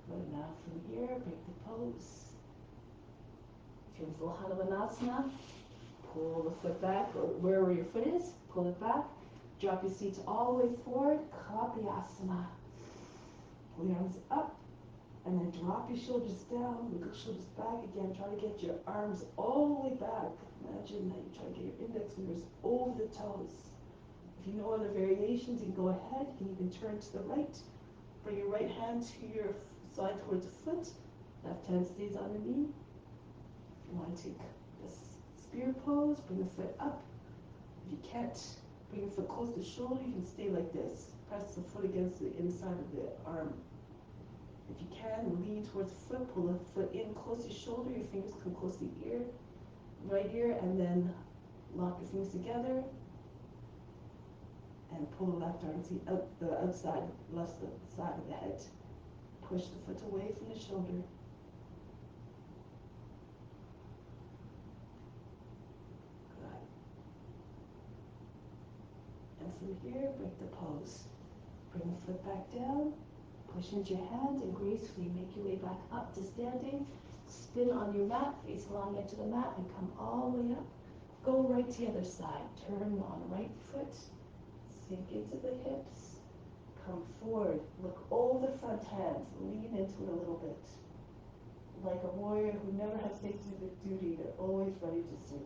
But now from here, break the pose. If you're in full Hanumanasana, pull the foot back, or wherever your foot is, pull it back. Drop your seat all the way forward, Kapyasana. Pull your arms up, and then drop your shoulders down, wiggle shoulders back again. Try to get your arms all the way back. Imagine that you try to get your index fingers over the toes. If you know other variations, you can go ahead. You can even turn to the right. Bring your right hand to your side towards the foot. Left hand stays on the knee. If you want to take this spear pose, bring the foot up. If you can't bring your foot close to the shoulder, you can stay like this. Press the foot against the inside of the arm. If you can, lean towards the foot, pull the foot in close to your shoulder, your fingers come close to the ear, right ear, and then lock your fingers together and pull the left arm to the outside, left side of the head. Push the foot away from the shoulder. Good. And from here, break the pose. Bring the foot back down. Push into your hand and gracefully make your way back up to standing. Spin on your mat, face along into the mat, and come all the way up. Go right to the other side. Turn on the right foot. Sink into the hips. Come forward. Look over the front hands. Lean into it a little bit. Like a warrior who never has to do the duty, they're always ready to serve.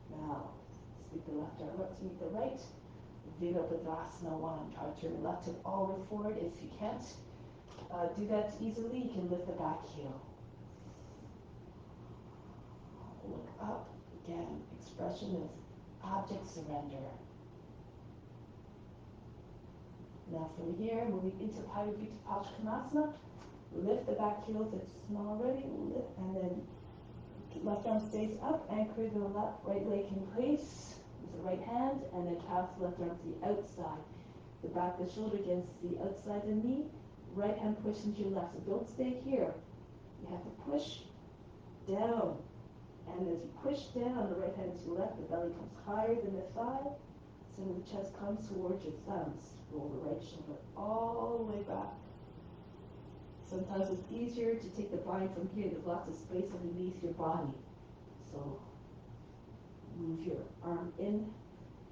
Now, sweep the left arm up to meet the right. Virabhadrasana 1. Try to turn the left hip all the way forward. If you can't do that easily, you can lift the back heel. Look up. Again, expression of abject surrender. Now from here, moving into Parivrtta Paschimottanasana. Lift the back heel if it's small already. Lift, and then left arm stays up. Anchor the right leg in place. The right hand, and then pass the left arm to the outside. The back of the shoulder against the outside of the knee. Right hand push into your left. So don't stay here. You have to push down. And as you push down, the right hand to the left, the belly comes higher than the thigh. So the chest comes towards your thumbs. Roll the right shoulder all the way back. Sometimes it's easier to take the bind from here. There's lots of space underneath your body. So move your arm in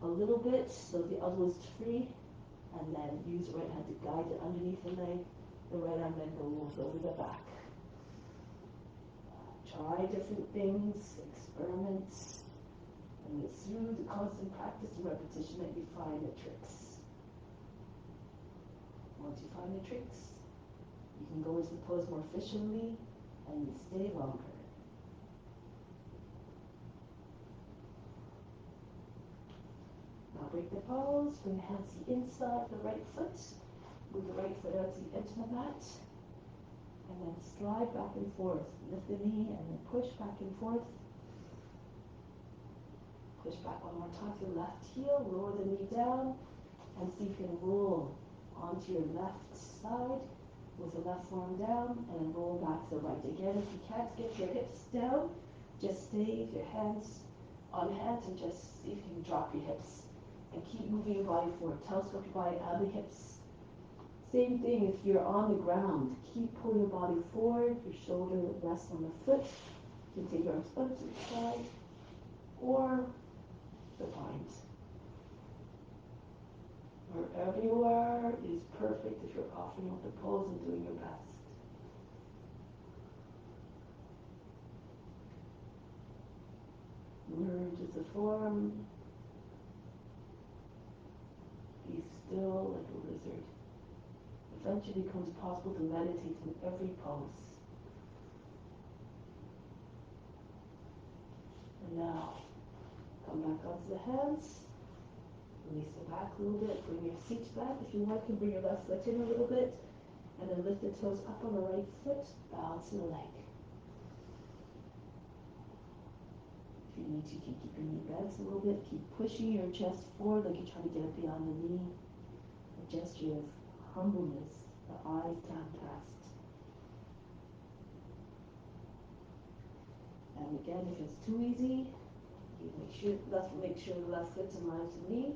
a little bit so the elbow is free, and then use the right hand to guide it underneath the leg. The right arm then goes over the back. Try different things, experiment, and it's through the constant practice and repetition that you find the tricks. Once you find the tricks, you can go into the pose more efficiently and stay longer. Now break the pose, bring the hands to the inside of the right foot. Move the right foot out to the edge of the mat. And then slide back and forth. Lift the knee and then push back and forth. Push back one more time to the left heel. Lower the knee down. And see if you can roll onto your left side with the left forearm down. And then roll back to the right. Again, if you can't get your hips down, just stay with your hands on hands and just see if you can drop your hips. And keep moving your body forward. Telescope your body out of the hips. Same thing if you're on the ground. Keep pulling your body forward. Your shoulder rests on the foot. You can take your arms up to the side or the bind. Wherever you are is perfect if you're offering up the pose and doing your best. Merge as a form. Be still like a lizard. Eventually it becomes possible to meditate in every pose. And now, come back onto the hands. Release the back a little bit. Bring your seat back. If you want, you can bring your left foot in a little bit. And then lift the toes up on the right foot. Balance the leg. If you need to, you can keep your knee bent a little bit. Keep pushing your chest forward like you're trying to get it beyond the knee. A gesture of humbleness, the eyes downcast. And again, if it's too easy, you make sure the left foot's in line with the knee,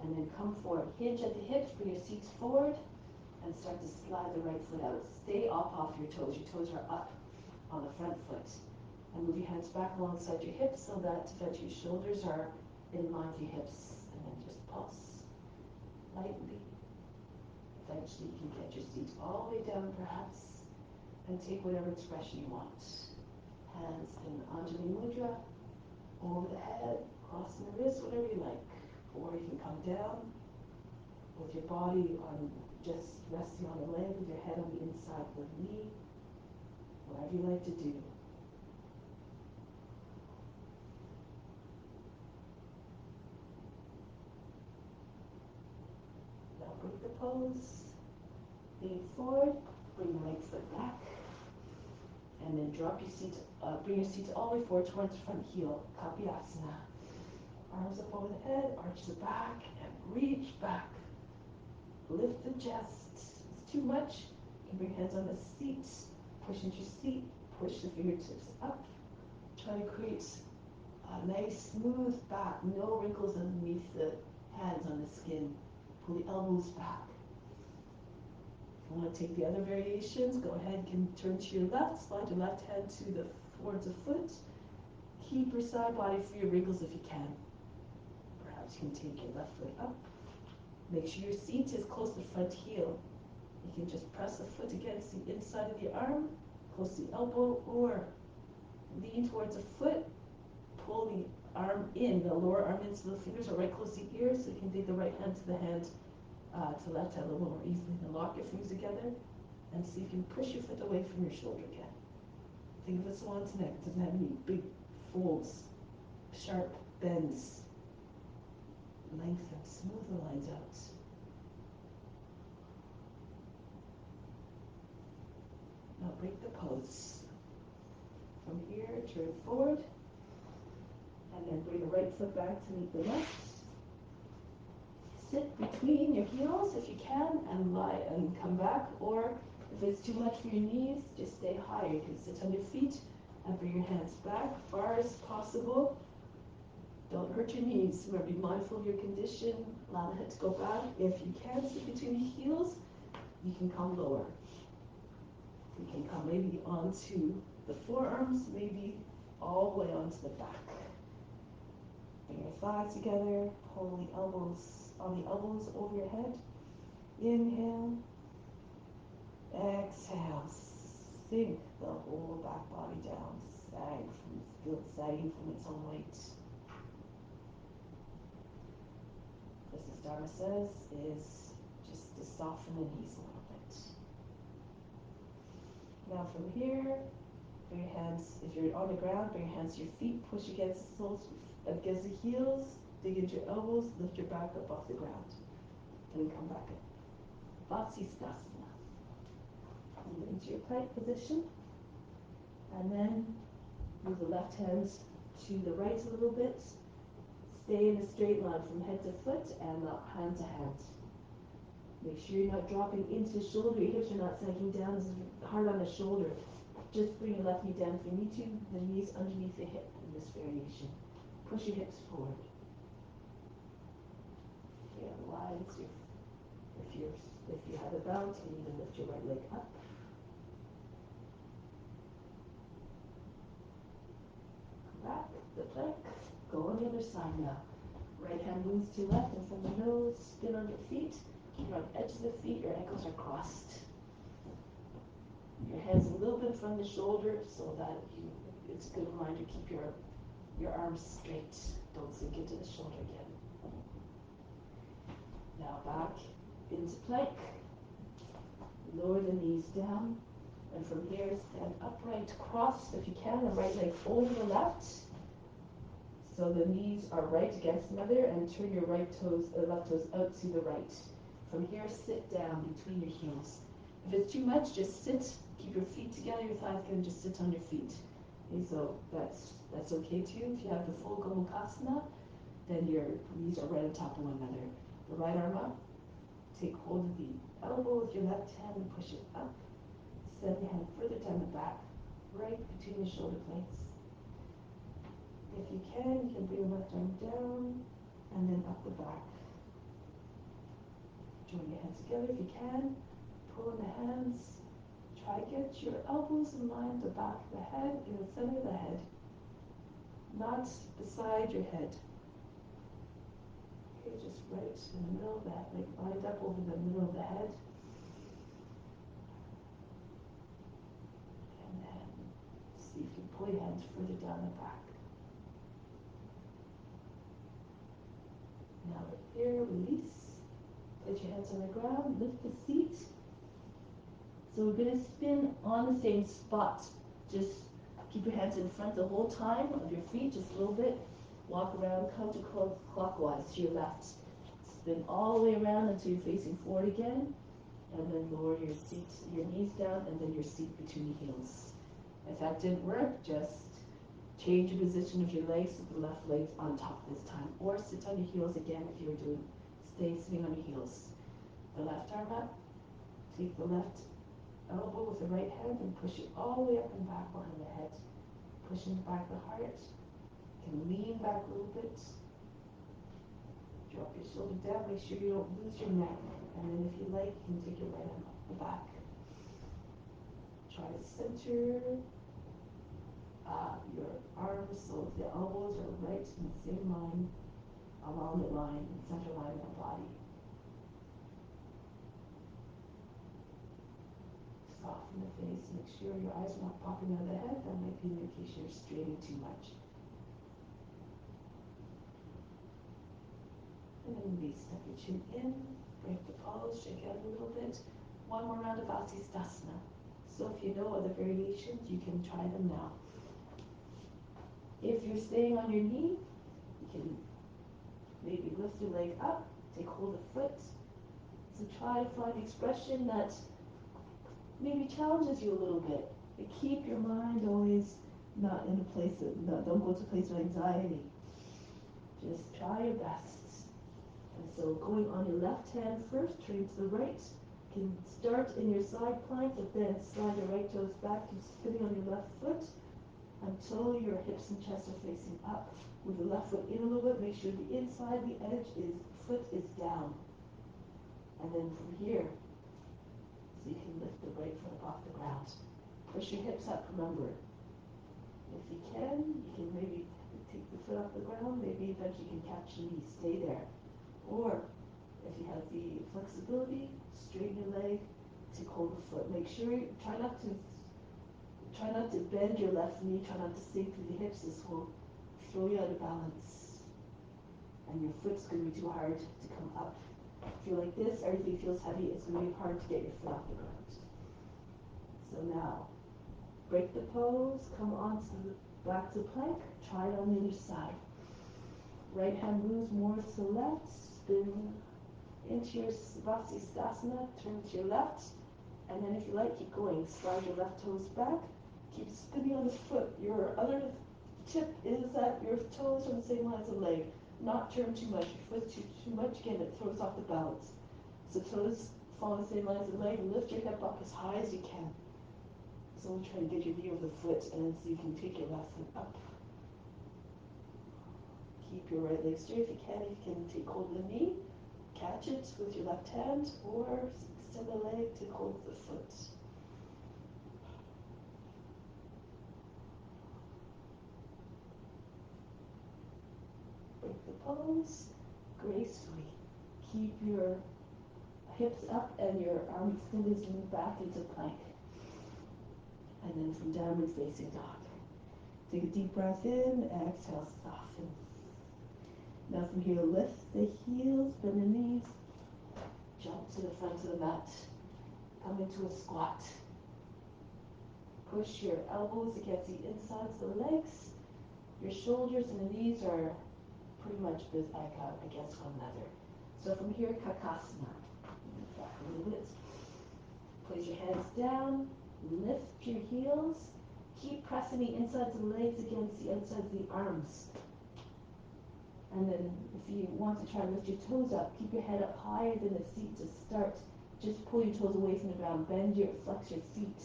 and then come forward. Hinge at the hips, bring your seats forward, and start to slide the right foot out. Stay up off your toes. Your toes are up on the front foot. And move your hands back alongside your hips so that your shoulders are in line with your hips. And then just pulse. lightly. Eventually you can get your seat all the way down perhaps and take whatever expression you want. Hands in Anjali Mudra, over the head, crossing the wrist, whatever you like. Or you can come down with your body on just resting on the leg with your head on the inside of the knee. Whatever you like to do. Now break the pose. Lean forward, bring your right foot back. And then drop your seat, bring your seat all the way forward towards the front heel, Kapyasana. Arms up over the head, arch the back, and reach back. Lift the chest. If it's too much, you can bring hands on the seat, push into your seat, push the fingertips up. Try to create a nice smooth back, no wrinkles underneath the hands on the skin. Pull the elbows back. If you want to take the other variations, go ahead, you can turn to your left, slide your left hand towards the foot. Keep your side body free of wrinkles if you can. Perhaps you can take your left foot up. Make sure your seat is close to the front heel. You can just press the foot against the inside of the arm, close to the elbow, or lean towards the foot, pull the arm in, the lower arm into the fingers are right close to the ears, so you can take the right hand to the hand, to the left hand a little more easily. Then lock your fingers together and see if you can push your foot away from your shoulder again. Think of a swan's neck. It doesn't have any big folds, sharp bends. Lengthen, smooth the lines out. Now break the pose. From here, turn forward, and then bring the right foot back to meet the left. Sit between your heels if you can, and lie and come back. Or if it's too much for your knees, just stay higher. You can sit on your feet and bring your hands back far as possible. Don't hurt your knees. Remember, be mindful of your condition. Allow the head to go back. If you can sit between the heels, you can come lower. You can come maybe onto the forearms, maybe all the way onto the back. Bring your thighs together. Pull the elbows on the elbows over your head. Inhale. Exhale. Sink the whole back body down. Feel it sagging from its own weight. As Dharma says, is just to soften the knees a little bit. Now from here, bring your hands, if you're on the ground, bring your hands to your feet, push against the soles, against the heels, dig into your elbows, lift your back up off the ground. And come back up. Vasisthasana. Move into your plank position. And then move the left hand to the right a little bit. Stay in a straight line from head to foot and not hand to hand. Make sure you're not dropping into the shoulder. Your hips are not sinking down hard on the shoulder. Just bring your left knee down if you need to. The knees underneath the hip in this variation. Push your hips forward. Yeah, lines. If you have a bounce, you need to lift your right leg up. Come back, the plank. Go on the other side now. Right hand moves to left and from the nose, spin on your feet. Keep on the edges of the feet, your ankles are crossed. Your hands a little bit from the shoulder so that it's a good reminder to keep your arms straight. Don't sink into the shoulder again. Now back into plank. Lower the knees down. And from here, stand upright, cross if you can, the right leg over the left. So the knees are right against the other, and turn your left toes out to the right. From here, sit down between your heels. If it's too much, just sit. Keep your feet together, your thighs can just sit on your feet. Okay, so that's okay too. If you have the full Gomukhasana, then your knees are right on top of one another. The right arm up. Take hold of the elbow with your left hand and push it up. Send your hand further down the back, right between the shoulder blades. If you can bring the left arm down and then up the back. Join your hands together if you can. Pull in the hands. Try to get your elbows in line with the back of the head, in the center of the head, not beside your head. Okay, just right in the middle of the head, like lined up over the middle of the head. And then see if you pull your hands further down the back. Now here, release. Place your hands on the ground, lift the seat. So we're going to spin on the same spot. Just keep your hands in front the whole time of your feet, just a little bit. Walk around counterclockwise to your left. Spin all the way around until you're facing forward again. And then lower your seat, your knees down, and then your seat between your heels. If that didn't work, just change the position of your legs with the left leg on top this time. Or sit on your heels again if you were doing, stay sitting on your heels. The left arm up, take the left elbow with the right hand and push it all the way up and back behind the head. Pushing back the heart. You can lean back a little bit. Drop your shoulder down, make sure you don't lose your neck. And then if you like, you can take your right arm up the back. Try to center your arms so the elbows are right in the same line, along the line, center line of the body. Soften the face, make sure your eyes are not popping out of the head. That might be an indication you're straining too much. And then release, step your chin in, break the pose, shake out a little bit. One more round of Vasisthasana. So if you know other variations, you can try them now. If you're staying on your knee, you can maybe lift your leg up, take hold of the foot. So try to find expression that maybe challenges you a little bit. But keep your mind always not in a place of, don't go to a place of anxiety. Just try your best. And so going on your left hand first, turning to the right. You can start in your side plank, but then slide your right toes back, keep spinning on your left foot until your hips and chest are facing up. Move the left foot in a little bit, make sure the inside, the edge is, foot is down. And then from here, so you can lift the right foot up off the ground. Push your hips up, remember. If you can maybe take the foot off the ground, maybe eventually you can catch your knee, stay there. Or, if you have the flexibility, straighten your leg, take hold of the foot. Make sure, try not to bend your left knee, try not to sink through the hips. This will throw you out of balance. And your foot's going to be too hard to come up. If you're like this, everything feels heavy, it's going to be hard to get your foot off the ground. So now, break the pose, come onto the back to plank, try it on the other side. Right hand moves more to the left, spin into your Vasisthasana, turn to your left, and then if you like, keep going. Slide your left toes back, keep spinning on the foot. Your other tip is that your toes are the same line as the leg. Not turn too much. Your foot too much, again, it throws off the balance. So toes fall in the same line as the leg. Lift your hip up as high as you can. So we'll try to get your knee over the foot, and then so you can take your left foot up. Keep your right leg straight if you can. If you can, take hold of the knee, catch it with your left hand, or extend the leg, take hold of the foot. Break the pose gracefully. Keep your hips up and your arm extended as you move back into plank. And then from downward facing dog. Take a deep breath in, exhale, soften. Now from here, lift the heels, bend the knees, jump to the front of the mat. Come into a squat. Push your elbows against the insides of the legs. Your shoulders and the knees are pretty much against one another. So from here, Kakasana. Back a little bit. Place your hands down, lift your heels. Keep pressing the insides of the legs against the outsides of the arms. And then if you want to try to lift your toes up, keep your head up higher than the seat to start. Just pull your toes away from the ground, flex your feet.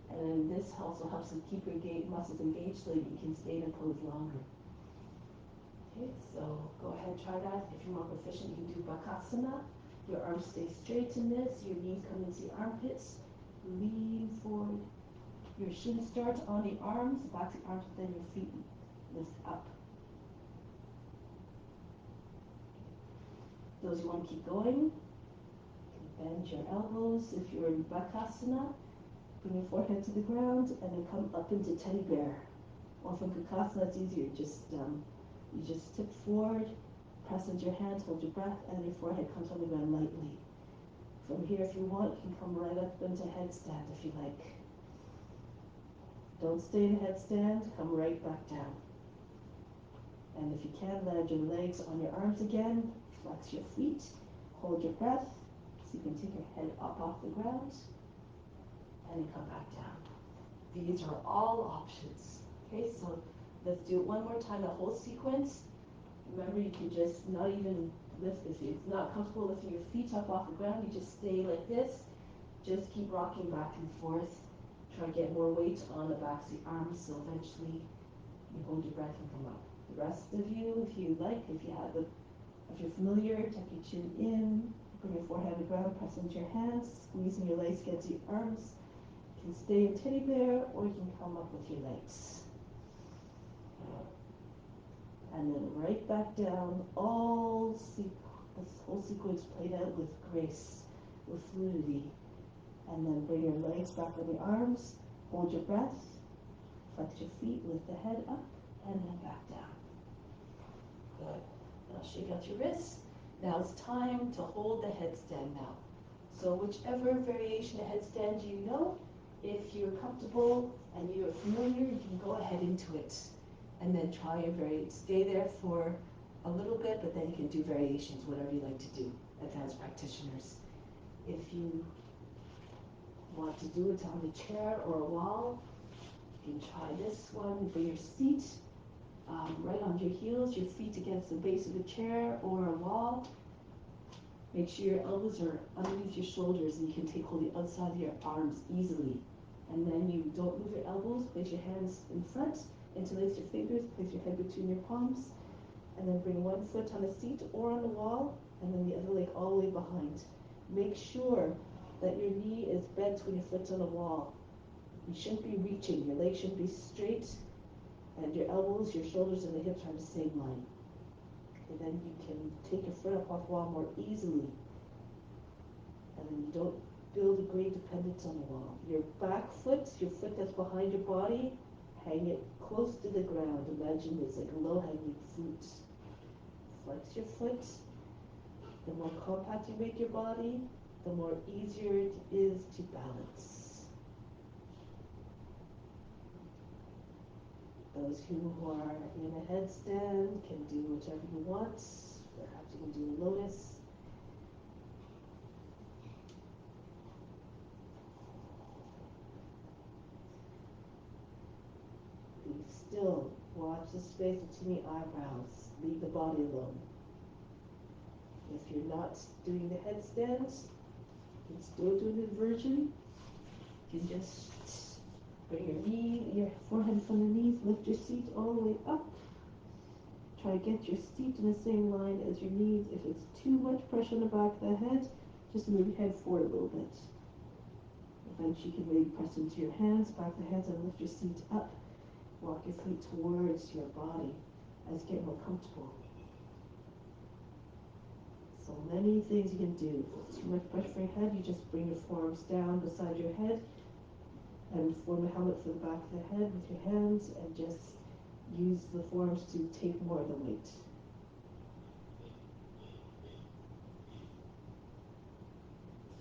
And then this also helps to keep your muscles engaged so that you can stay in a pose longer. Okay, so go ahead and try that. If you're more proficient, you can do Bakasana. Your arms stay straight in this, your knees come into the armpits, lean forward. Your shin starts on the arms, back to the arms, then your feet lift up. Those who want to keep going, bend your elbows. If you're in Bakasana, bring your forehead to the ground and then come up into teddy bear. Or from Kakasana, it's easier. You just tip forward, press into your hands, hold your breath, and your forehead comes on the ground lightly. From here, if you want, you can come right up into headstand if you like. Don't stay in headstand, come right back down. And if you can, land your legs on your arms again, flex your feet, hold your breath, so you can take your head up off the ground, and then come back down. These are all options. Okay, so let's do it one more time, the whole sequence. Remember, you can just not even lift, if it's not comfortable lifting your feet up off the ground, you just stay like this. Just keep rocking back and forth. Try to get more weight on the backs of the arms, so eventually you hold your breath and come up. The rest of you, if you like, if you're familiar, tuck your chin in, bring your forehead to the ground, press into your hands, squeezing your legs against your arms. You can stay in teddy bear, or you can come up with your legs. And then right back down, this whole sequence played out with grace, with fluidity. And then bring your legs back on your arms, hold your breath, flex your feet, lift the head up, and then back down. Good. Now shake out your wrists. Now it's time to hold the headstand now. So whichever variation of headstand you know, if you're comfortable and you're familiar, you can go ahead into it. And then try and stay there for a little bit, but then you can do variations, whatever you like to do, advanced practitioners. If you want to do it on a chair or a wall, you can try this one. Bring your seat right on your heels, your feet against the base of a chair or a wall. Make sure your elbows are underneath your shoulders and you can take hold of the outside of your arms easily. And then you don't move your elbows, place your hands in front, interlace your fingers, place your head between your palms, and then bring one foot on the seat or on the wall, and then the other leg all the way behind. Make sure that your knee is bent when your foot's on the wall. You shouldn't be reaching. Your legs should be straight, and your elbows, your shoulders, and the hips are in the same line. And then you can take your foot up off the wall more easily. And then you don't build a great dependence on the wall. Your back foot, your foot that's behind your body, hang it close to the ground. Imagine it's like a low-hanging fruit. Flex your foot. The more compact you make your body, the more easier it is to balance. Those who are in a headstand can do whichever you want. Perhaps you can do a lotus. Be still. Watch the space between the eyebrows. Leave the body alone. If you're not doing the headstands, you can still do an inversion. You can just bring your forehead in front of the knees, lift your seat all the way up. Try to get your seat in the same line as your knees. If it's too much pressure on the back of the head, just move your head forward a little bit. Eventually you can maybe press into your hands, back of the hands, and lift your seat up. Walk your feet towards your body as you get more comfortable. So many things you can do. If it's too much pressure for your head, you just bring your forearms down beside your head and form a helmet for the back of the head with your hands, and just use the forearms to take more of the weight.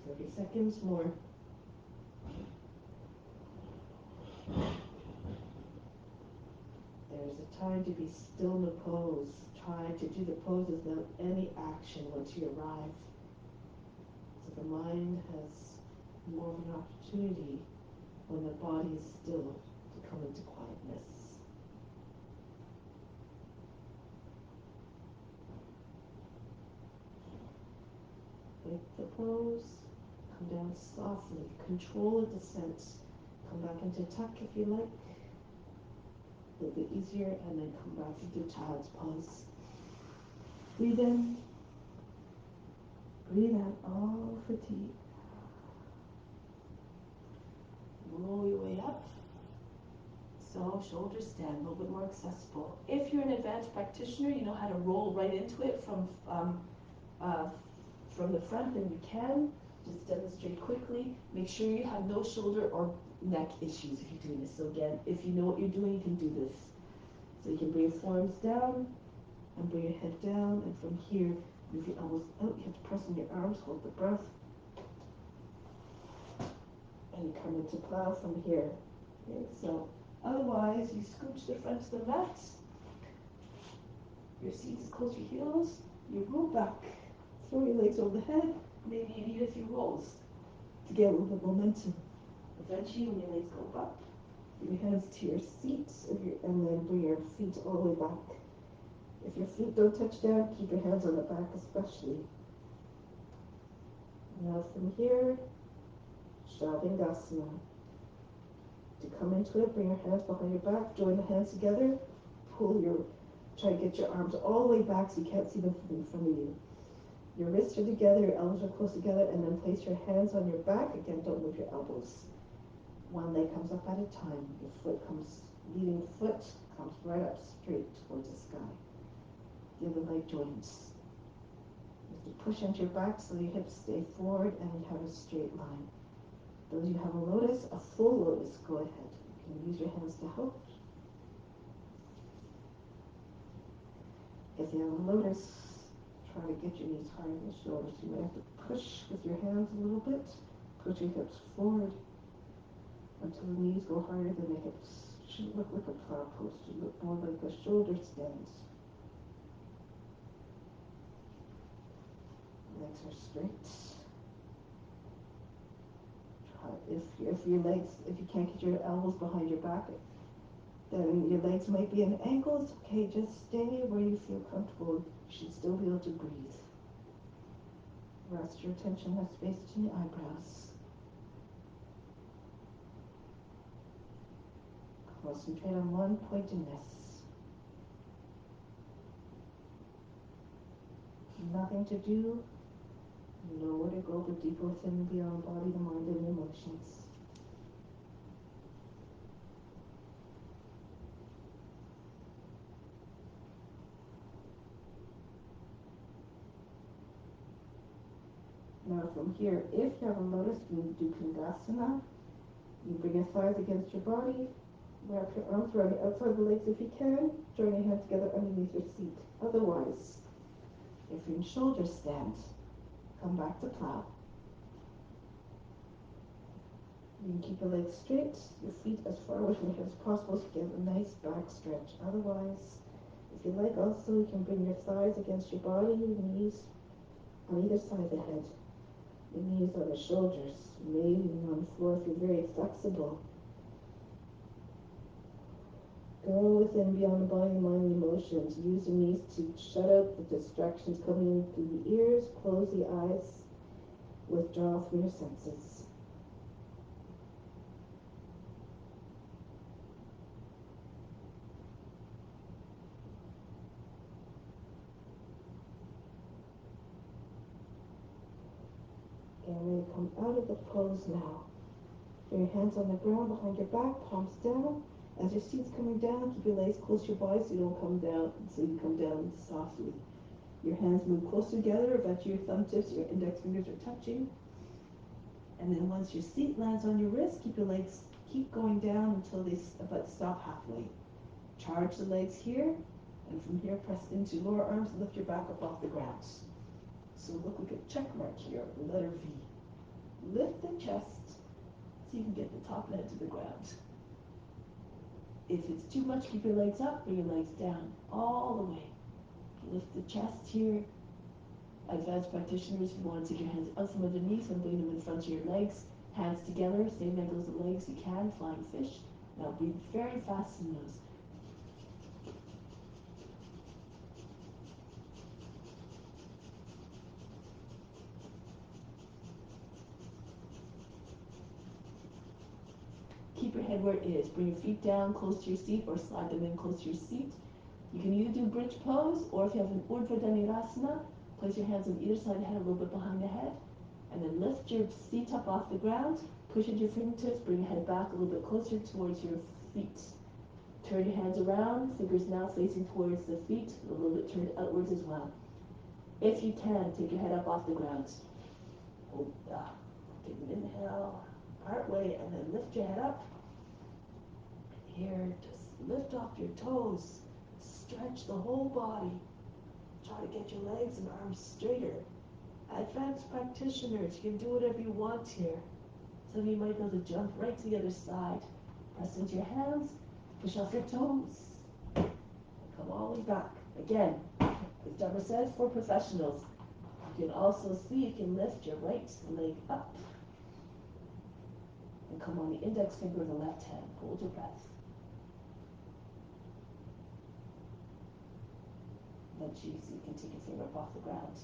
Thirty seconds more. There's a time to be still in the pose. Try to do the poses without any action once you arrive. So the mind has more of an opportunity when the body is still to come into quietness. Break the pose, come down softly, control the descent, come back into tuck if you like, a little bit easier, and then come back into child's pose. Breathe in, breathe out, all fatigue. Roll your way up. So shoulders stand, a little bit more accessible. If you're an advanced practitioner, you know how to roll right into it from uh, from the front than you can. Just demonstrate quickly. Make sure you have no shoulder or neck issues if you're doing this. So again, if you know what you're doing, you can do this. So you can bring your forearms down and bring your head down, and from here, move your elbows out. You have to press on your arms, hold the breath, and you come into plow from here. Okay, so otherwise, you scooch the front to the mat. Your seat is close to your heels. You roll back, throw your legs over the head. Maybe you need a few rolls to get a little bit of momentum. Eventually, when your legs go up, bring your hands to your seat, and then bring your feet all the way back. If your feet don't touch down, keep your hands on the back especially. Now from here, Shavasana. To come into it, bring your hands behind your back, join the hands together, try to get your arms all the way back so you can't see them from in front of you. Your wrists are together, your elbows are close together, and then place your hands on your back. Again, don't move your elbows. One leg comes up at a time. Your leading foot comes right up straight towards the sky. The other leg joins. You have to push into your back so your hips stay forward and you have a straight line. Those you have a lotus, a full lotus, go ahead. You can use your hands to help. If you have a lotus, try to get your knees higher than your shoulders. You might have to push with your hands a little bit. Push your hips forward until the knees go higher than the hips. It shouldn't look like a plow pose. It should look more like a shoulder stand. Legs are straight. If you can't get your elbows behind your back, then your legs might be at ankles. Okay, just stay where you feel comfortable. You should still be able to breathe. Rest your attention at space to your eyebrows. Concentrate on one pointedness. Nothing to do, nowhere to go but deeper within and beyond body, the mind, and emotions. Now from here, if you have a lotus, you do Pranayama. You bring your thighs against your body, wrap your arms around the outside of the legs if you can, join your hands together underneath your seat. Otherwise, if you're in shoulder stand, come back to plow. You can keep your legs straight, your feet as far away from your head as possible so you get a nice back stretch. Otherwise, if you like also, you can bring your thighs against your body, your knees on either side of the head. Your knees on the shoulders, maybe on the floor if you're very flexible. Go within, beyond the body, mind, and emotions. Use your knees to shut out the distractions coming in through the ears. Close the eyes. Withdraw from your senses. And we're going to come out of the pose now. Bring your hands on the ground behind your back, palms down. As your seat's coming down, keep your legs close to your body so you don't come down, so you come down softly. Your hands move close together. Eventually your thumb tips, your index fingers are touching. And then once your seat lands on your wrist, keep your legs keep going down until they stop halfway. Charge the legs here, and from here press into lower arms and lift your back up off the ground. So look like a check mark here, letter V. Lift the chest so you can get the top and head to the ground. If it's too much, keep your legs up, bring your legs down all the way. Lift the chest here. Advanced practitioners, if you want to take your hands out from underneath and bring them in front of your legs, hands together, same angle as the legs you can, flying fish. Now breathe very fast in those. Keep your head where it is. Bring your feet down close to your seat or slide them in close to your seat. You can either do bridge pose, or if you have an Urdhva Dhanurasana, place your hands on either side of the head, a little bit behind the head, and then lift your seat up off the ground, push into your fingertips, bring your head back a little bit closer towards your feet. Turn your hands around, fingers now facing towards the feet, a little bit turned outwards as well. If you can, take your head up off the ground. Hold, take an inhale, part way, and then lift your head up. Here, just lift off your toes. Stretch the whole body. Try to get your legs and arms straighter. Advanced practitioners, you can do whatever you want here. Some of you might be able to jump right to the other side. Press into your hands, push off your toes, and come all the way back. Again, as Dharma says, for professionals, you can also see you can lift your right leg up and come on the index finger of the left hand. Hold your breath. Then you can take your finger up off the ground.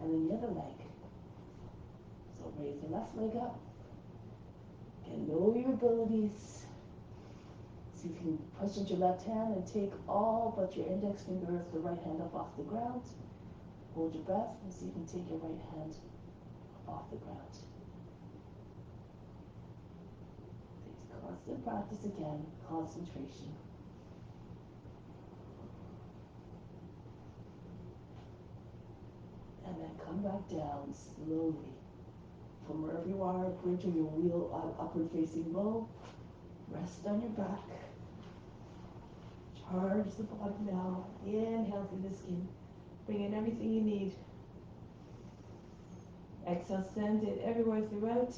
And then the other leg. So raise the left leg up. Again, know your abilities. See if you can push into your left hand and take all but your index finger of the right hand up off the ground. Hold your breath and see if you can take your right hand off the ground. Takes constant practice again, concentration. And then come back down slowly. From wherever you are, bring to your wheel upward facing low. Rest on your back. Charge the body now. Inhale through the skin. Bring in everything you need. Exhale, send it everywhere throughout.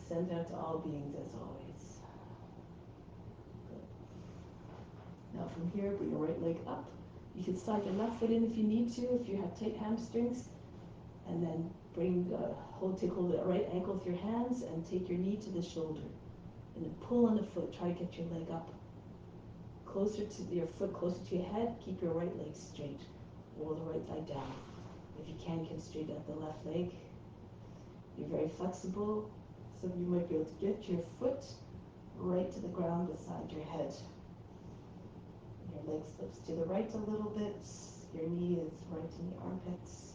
Send it out to all beings as always. Good. Now from here, bring your right leg up. You can slide your left foot in if you need to, if you have tight hamstrings. And then take hold of the right ankle with your hands and take your knee to the shoulder. And then pull on the foot. Try to get your leg up. Closer to your foot, closer to your head. Keep your right leg straight. Roll the right side down. If you can straighten out the left leg. You're very flexible. Some of you might be able to get your foot right to the ground beside your head. Your leg slips to the right a little bit. Your knee is right in the armpits.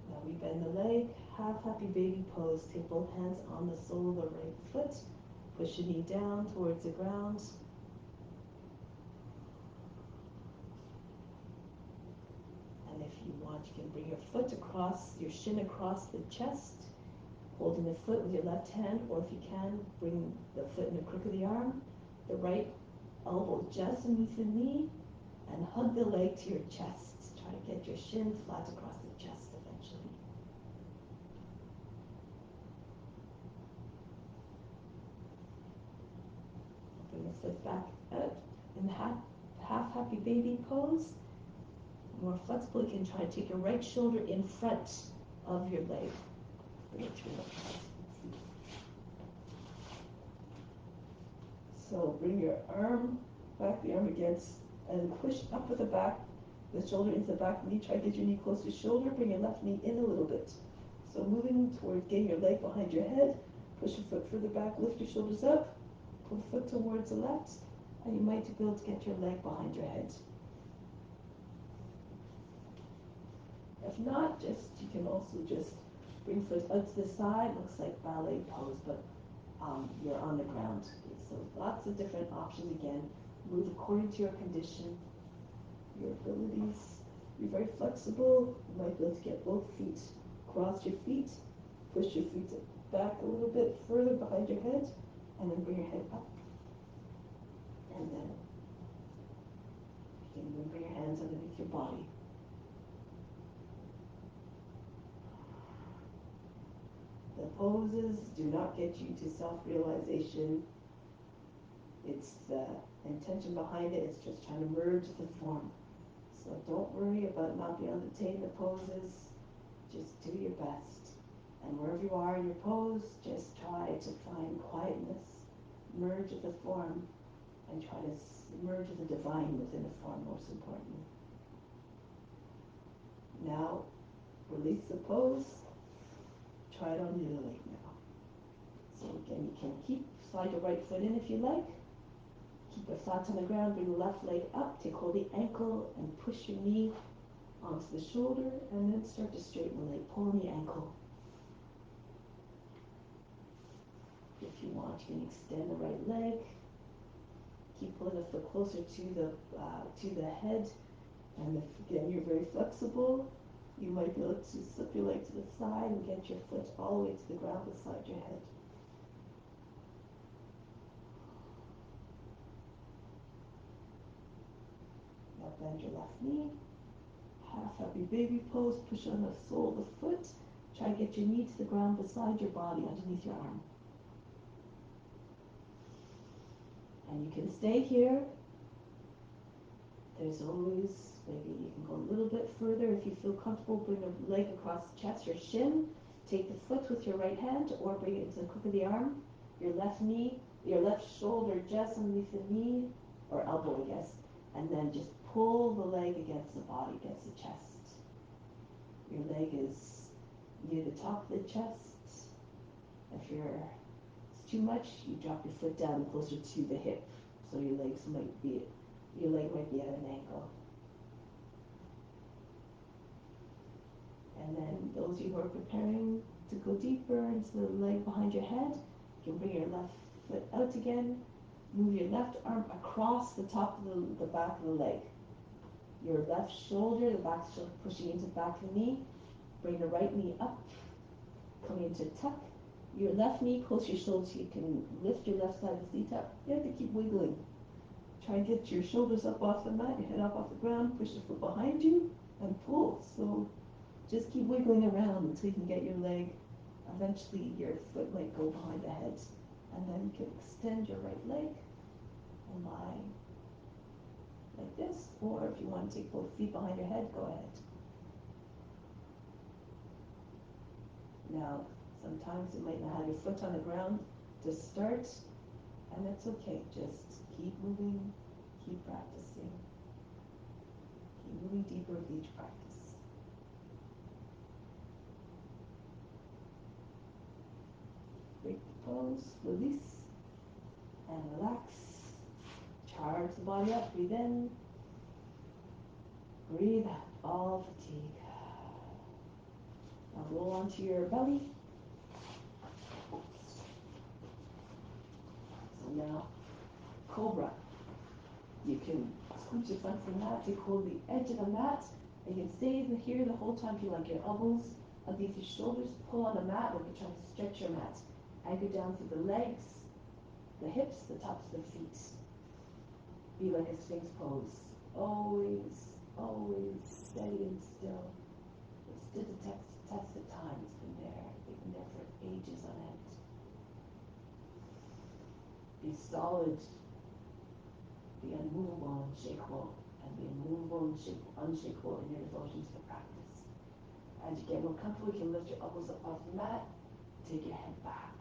Now we bend the leg, half happy baby pose. Take both hands on the sole of the right foot. Push your knee down towards the ground. And if you want, you can bring your foot across, your shin across the chest, holding the foot with your left hand, or if you can, bring the foot in the crook of the arm, the right elbow just underneath the knee, and hug the leg to your chest. Try to get your shin flat across the chest eventually. Bring your foot back out in half happy baby pose. More flexible, you can try to take your right shoulder in front of your leg. Bring it through. So bring your arm back, the arm against, and push up with the back, the shoulder into the back knee. Try to get your knee close to your shoulder. Bring your left knee in a little bit. So moving towards getting your leg behind your head. Push your foot further back. Lift your shoulders up. Pull the foot towards the left. And you might be able to get your leg behind your head. If not, you can also just bring foot out to the side. Looks like ballet pose, but you're on the ground. Okay, so lots of different options again. Move according to your condition, your abilities. Be very flexible. You might be able to get both feet, cross your feet, push your feet back a little bit further behind your head, and then bring your head up. And then you can even bring your hands underneath your body. The poses do not get you to self-realization. It's the intention behind it. It's just trying to merge the form. So don't worry about not being able to attain the poses. Just do your best. And wherever you are in your pose, just try to find quietness. Merge with the form. And try to merge with the divine within the form, most importantly. Now, release the pose. Try it on your leg now. So again, you can slide your right foot in if you like. Keep it flat on the ground, bring the left leg up, take hold of the ankle and push your knee onto the shoulder, and then start to straighten the leg, pull on the ankle. If you want, you can extend the right leg. Keep pulling the foot closer to the head. And if, again, you're very flexible, you might be able to slip your leg to the side and get your foot all the way to the ground beside your head. Now bend your left knee. Half happy baby pose. Push on the sole of the foot. Try to get your knee to the ground beside your body, underneath your arm. And you can stay here. There's always, maybe you can go a little bit further if you feel comfortable. Bring the leg across the chest, your shin. Take the foot with your right hand, or bring it to the crook of the arm. Your left knee, your left shoulder just underneath the knee, or elbow, I guess. And then just pull the leg against the body, against the chest. Your leg is near the top of the chest. If it's too much, you drop your foot down closer to the hip, so your leg might be at an angle. And then those of you who are preparing to go deeper into the leg behind your head, you can bring your left foot out again. Move your left arm across the top of the back of the leg. Your left shoulder, the back shoulder pushing into the back of the knee. Bring the right knee up, coming into tuck. Your left knee close to your shoulder so you can lift your left side of the seat up. You have to keep wiggling. Try and get your shoulders up off the mat, your head up off the ground, push the foot behind you, and pull. So just keep wiggling around until you can get your leg. Eventually your foot might go behind the head. And then you can extend your right leg and lie like this. Or if you want to take both feet behind your head, go ahead. Now, sometimes you might not have your foot on the ground to start, and that's okay. Just keep moving, keep practicing. Keep moving deeper with each practice. Break the pose, release, and relax. Charge the body up, breathe in, breathe out, all fatigue. Now roll onto your belly. So now, cobra. You can scoot your front of the mat, take hold of the edge of the mat, and you can stay here the whole time if you like. Your elbows underneath your shoulders, pull on the mat, like you're trying to stretch your mat. Anchor down through the legs, the hips, the tops of the feet. Be like a Sphinx pose. Always, always steady and still. It stood the test of time. It's been there. They've been there for ages on end. Be solid, be unmovable, unshakable, and be immovable, unshakable in your devotion to the practice. As you get more comfortable, you can lift your elbows up off the mat, take your head back.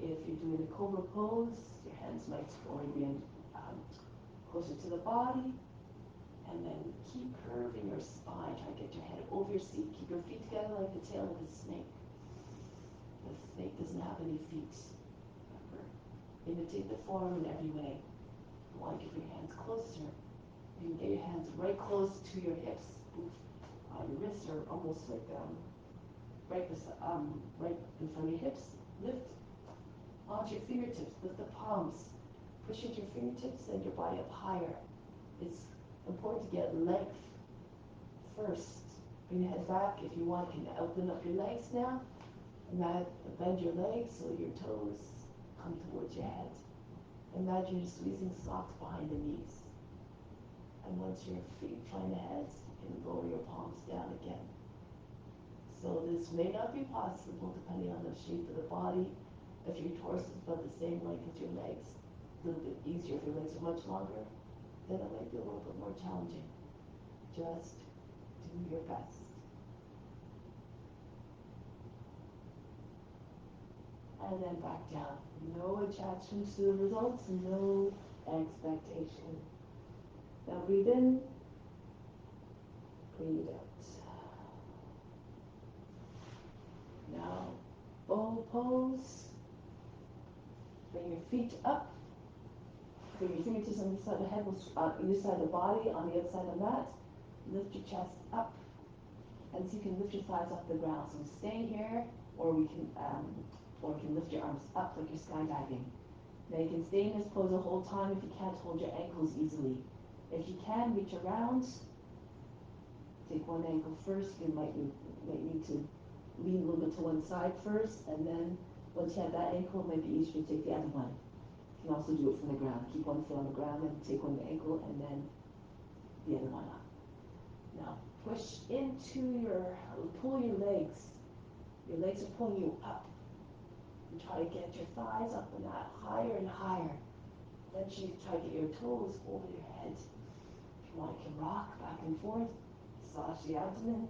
If you're doing a cobra pose, your hands might already be closer to the body, and then keep curving your spine. Try to get your head over your seat. Keep your feet together like the tail of a snake. The snake doesn't have any feet. Remember, imitate the form in every way. You want to get your hands closer. You can get your hands right close to your hips. Your wrists are almost like right in front of your hips. Lift onto your fingertips. Lift the palms. Push into your fingertips and your body up higher. It's important to get length first. Bring your head back. If you want, you can open up your legs now. Bend your legs so your toes come towards your head. Imagine you're squeezing socks behind the knees. And once your feet find the head, you can lower your palms down again. So this may not be possible depending on the shape of the body. If your torso is about the same length as your legs, a little bit easier. If your legs are much longer, then it might be a little bit more challenging. Just do your best. And then back down. No attachments to the results, no expectation. Now breathe in, breathe out. Now, bow pose. Bring your feet up. Bring your fingertips on the side of the head, on either side of the body, on the other side of the mat. Lift your chest up. And so you can lift your thighs off the ground. So stay here, or we can or you can lift your arms up like you're skydiving. Now you can stay in this pose the whole time if you can't hold your ankles easily. If you can, reach around. Take one ankle first. You might need to lean a little bit to one side first, and then once you have that ankle, it might be easier to take the other one. You can also do it from the ground. Keep one foot on the ground and take one ankle, and then the other one up. Now push pull your legs. Your legs are pulling you up. And try to get your thighs up the mat higher and higher. Eventually try to get your toes over your head. If you want, you can rock back and forth, massage the abdomen.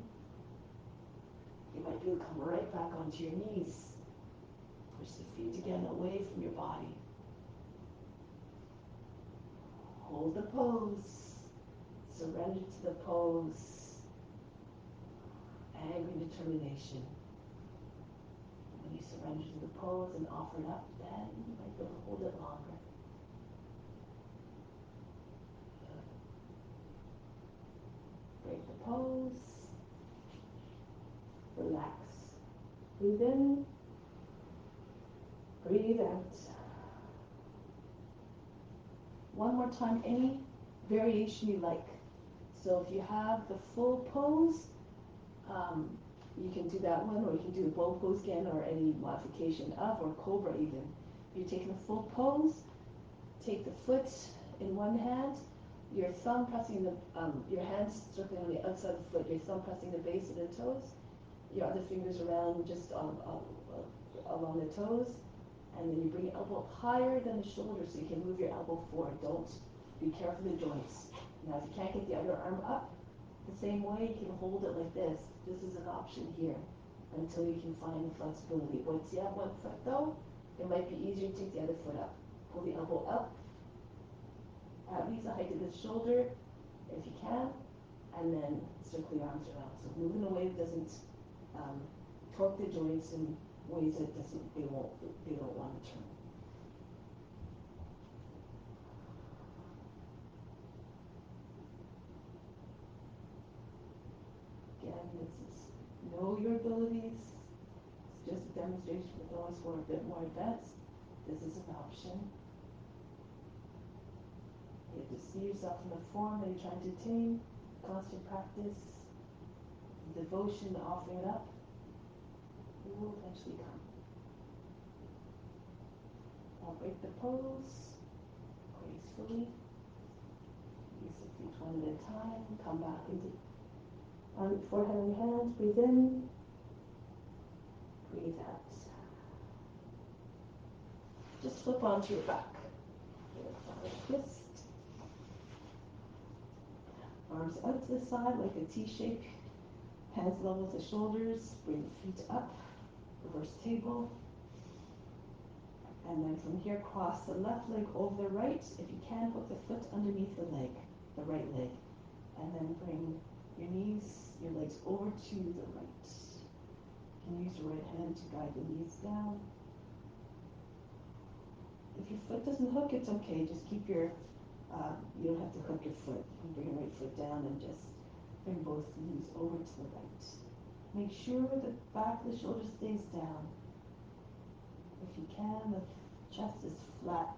You might be able to come right back onto your knees. Push the feet again away from your body. Hold the pose. Surrender to the pose. Angry determination. When you surrender to the pose and offer it up, then you might be able to hold it longer. Break the pose. Relax. Breathe in. Breathe out. One more time, any variation you like. So if you have the full pose, you can do that one, or you can do the bow pose again, or any modification of, or cobra even. If you're taking the full pose, take the foot in one hand, your thumb pressing your hands circling on the outside of the foot, your thumb pressing the base of the toes, your other fingers around just along the toes, and then you bring your elbow up higher than the shoulder so you can move your elbow forward. Be careful of the joints. Now if you can't get the other arm up, the same way you can hold it like this. This is an option here until you can find the flexibility. Once you have one foot though, it might be easier to take the other foot up. Pull the elbow up, at least the height of the shoulder, if you can, and then circle your arms around. So move in a way that doesn't torque the joints in ways that they don't want to turn. Again, this is know your abilities. It's just a demonstration for those who are a bit more advanced. This is an option. You have to see yourself in the form that you're trying to attain. Constant practice, devotion to offering it up. It will eventually come. I'll break the pose gracefully. Use the feet one at a time. Come back into forehead on your hands. Breathe in. Breathe out. Just flip onto your back. Twist. Arms out to the side like a T shape. Hands level with the shoulders. Bring the feet up. Reverse table. And then from here, cross the left leg over the right. If you can, hook the foot underneath the leg, the right leg. And then bring your legs over to the right. You can use your right hand to guide the knees down. If your foot doesn't hook, it's okay. Just keep you don't have to hook your foot. You can bring your right foot down and just bring both knees over to the right. Make sure the back of the shoulder stays down. If you can, the chest is flat.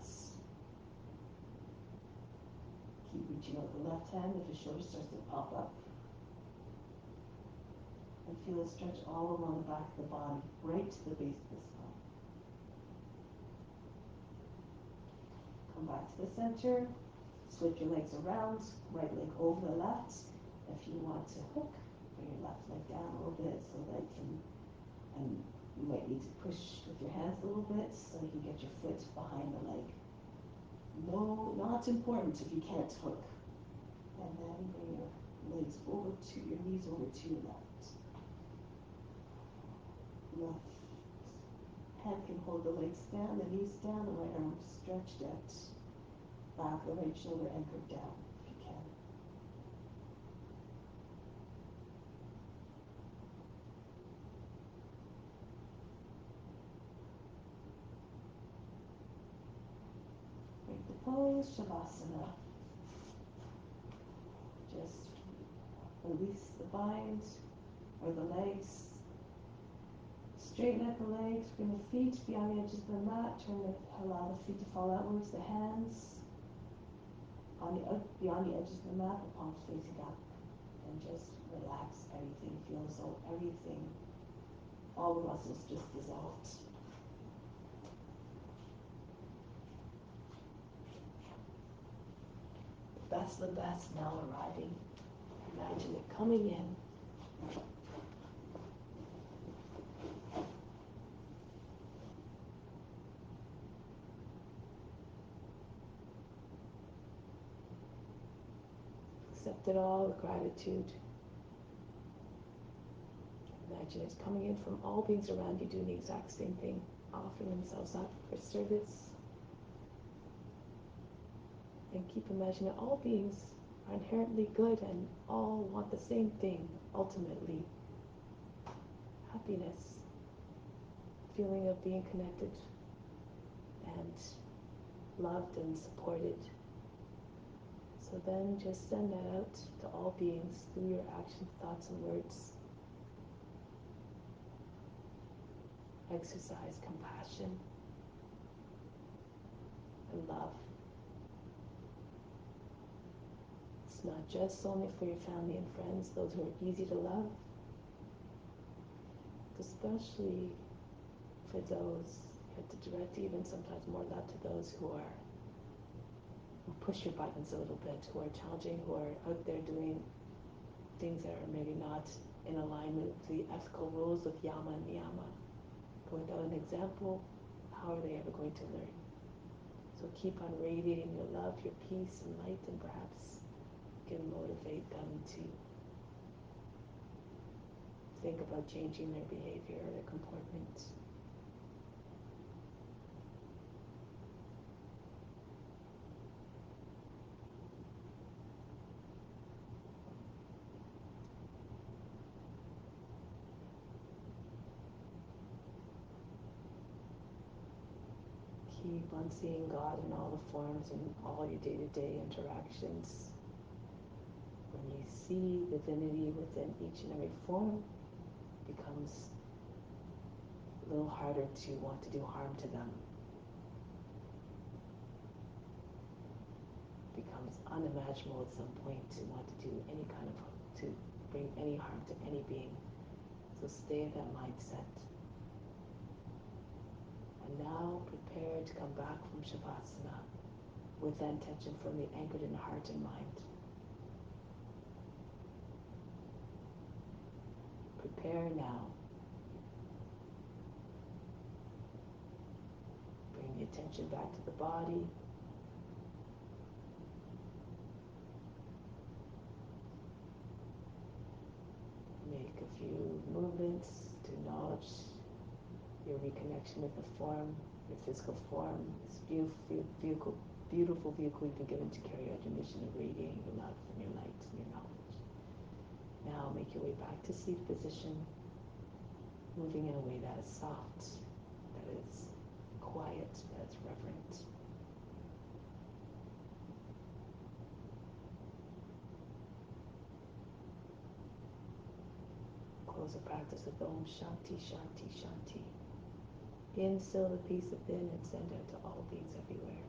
Keep reaching out the left hand if the shoulder starts to pop up. And feel it stretch all along the back of the body, right to the base of the spine. Come back to the center. Switch your legs around, right leg over the left. If you want to hook, bring your left leg down a little bit so that and you might need to push with your hands a little bit so you can get your foot behind the leg. No, not important if you can't hook. And then bring your legs over to your knees over to your left. Left hand can hold the legs down, the knees down, the right arm stretched out. Back the right shoulder anchored down if you can. Break the pose, Shavasana. Just release the bind or the legs. Straighten out the legs, bring the feet beyond the edges of the mat, allow the feet to fall outwards, the hands beyond the edges of the mat, the palms facing up, and just relax everything. Feel as though everything, all the muscles just dissolved. That's the best now arriving. Imagine it coming in. Accept it all with gratitude. Imagine it's coming in from all beings around you doing the exact same thing, offering themselves up for service. And keep imagining all beings are inherently good and all want the same thing, ultimately. Happiness, feeling of being connected and loved and supported. So then just send that out to all beings through your actions, thoughts, and words. Exercise compassion and love. It's not just only for your family and friends, those who are easy to love, especially for those, you have to direct even sometimes more love to those who push your buttons a little bit, who are challenging, who are out there doing things that are maybe not in alignment with the ethical rules of yama and niyama. Without an example, how are they ever going to learn? So keep on radiating your love, your peace and light, and perhaps can motivate them to think about changing their behavior or their comportment. Keep on seeing God in all the forms and all your day-to-day interactions. When you see divinity within each and every form, it becomes a little harder to want to do harm to them. It becomes unimaginable at some point to want to do any kind of, to bring any harm to any being. So stay in that mindset. And now prepare to come back from Shavasana with that intention firmly anchored in heart and mind. Prepare now. Bring the attention back to the body. Make a few movements to acknowledge your reconnection with the form, your physical form, this beautiful vehicle you've been given to carry out your mission of radiating your love and your light and your knowledge. Now make your way back to seated position, moving in a way that is soft, that is quiet, that is reverent. Close the practice with Om Shanti, Shanti, Shanti. Instill the peace within and send out to all beings everywhere.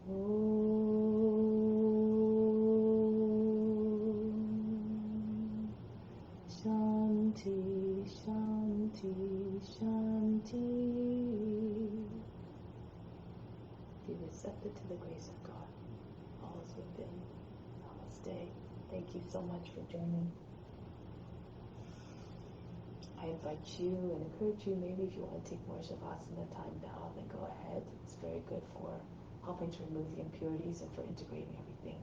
Om Shanti, Shanti, Shanti. Be receptive to the grace of God. All is within. Namaste. Thank you so much for joining. I invite you and encourage you, maybe if you want to take more Shavasana time now, then go ahead. It's very good for helping to remove the impurities and for integrating everything.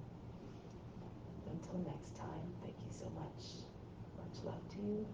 Until next time, thank you so much. Much love to you.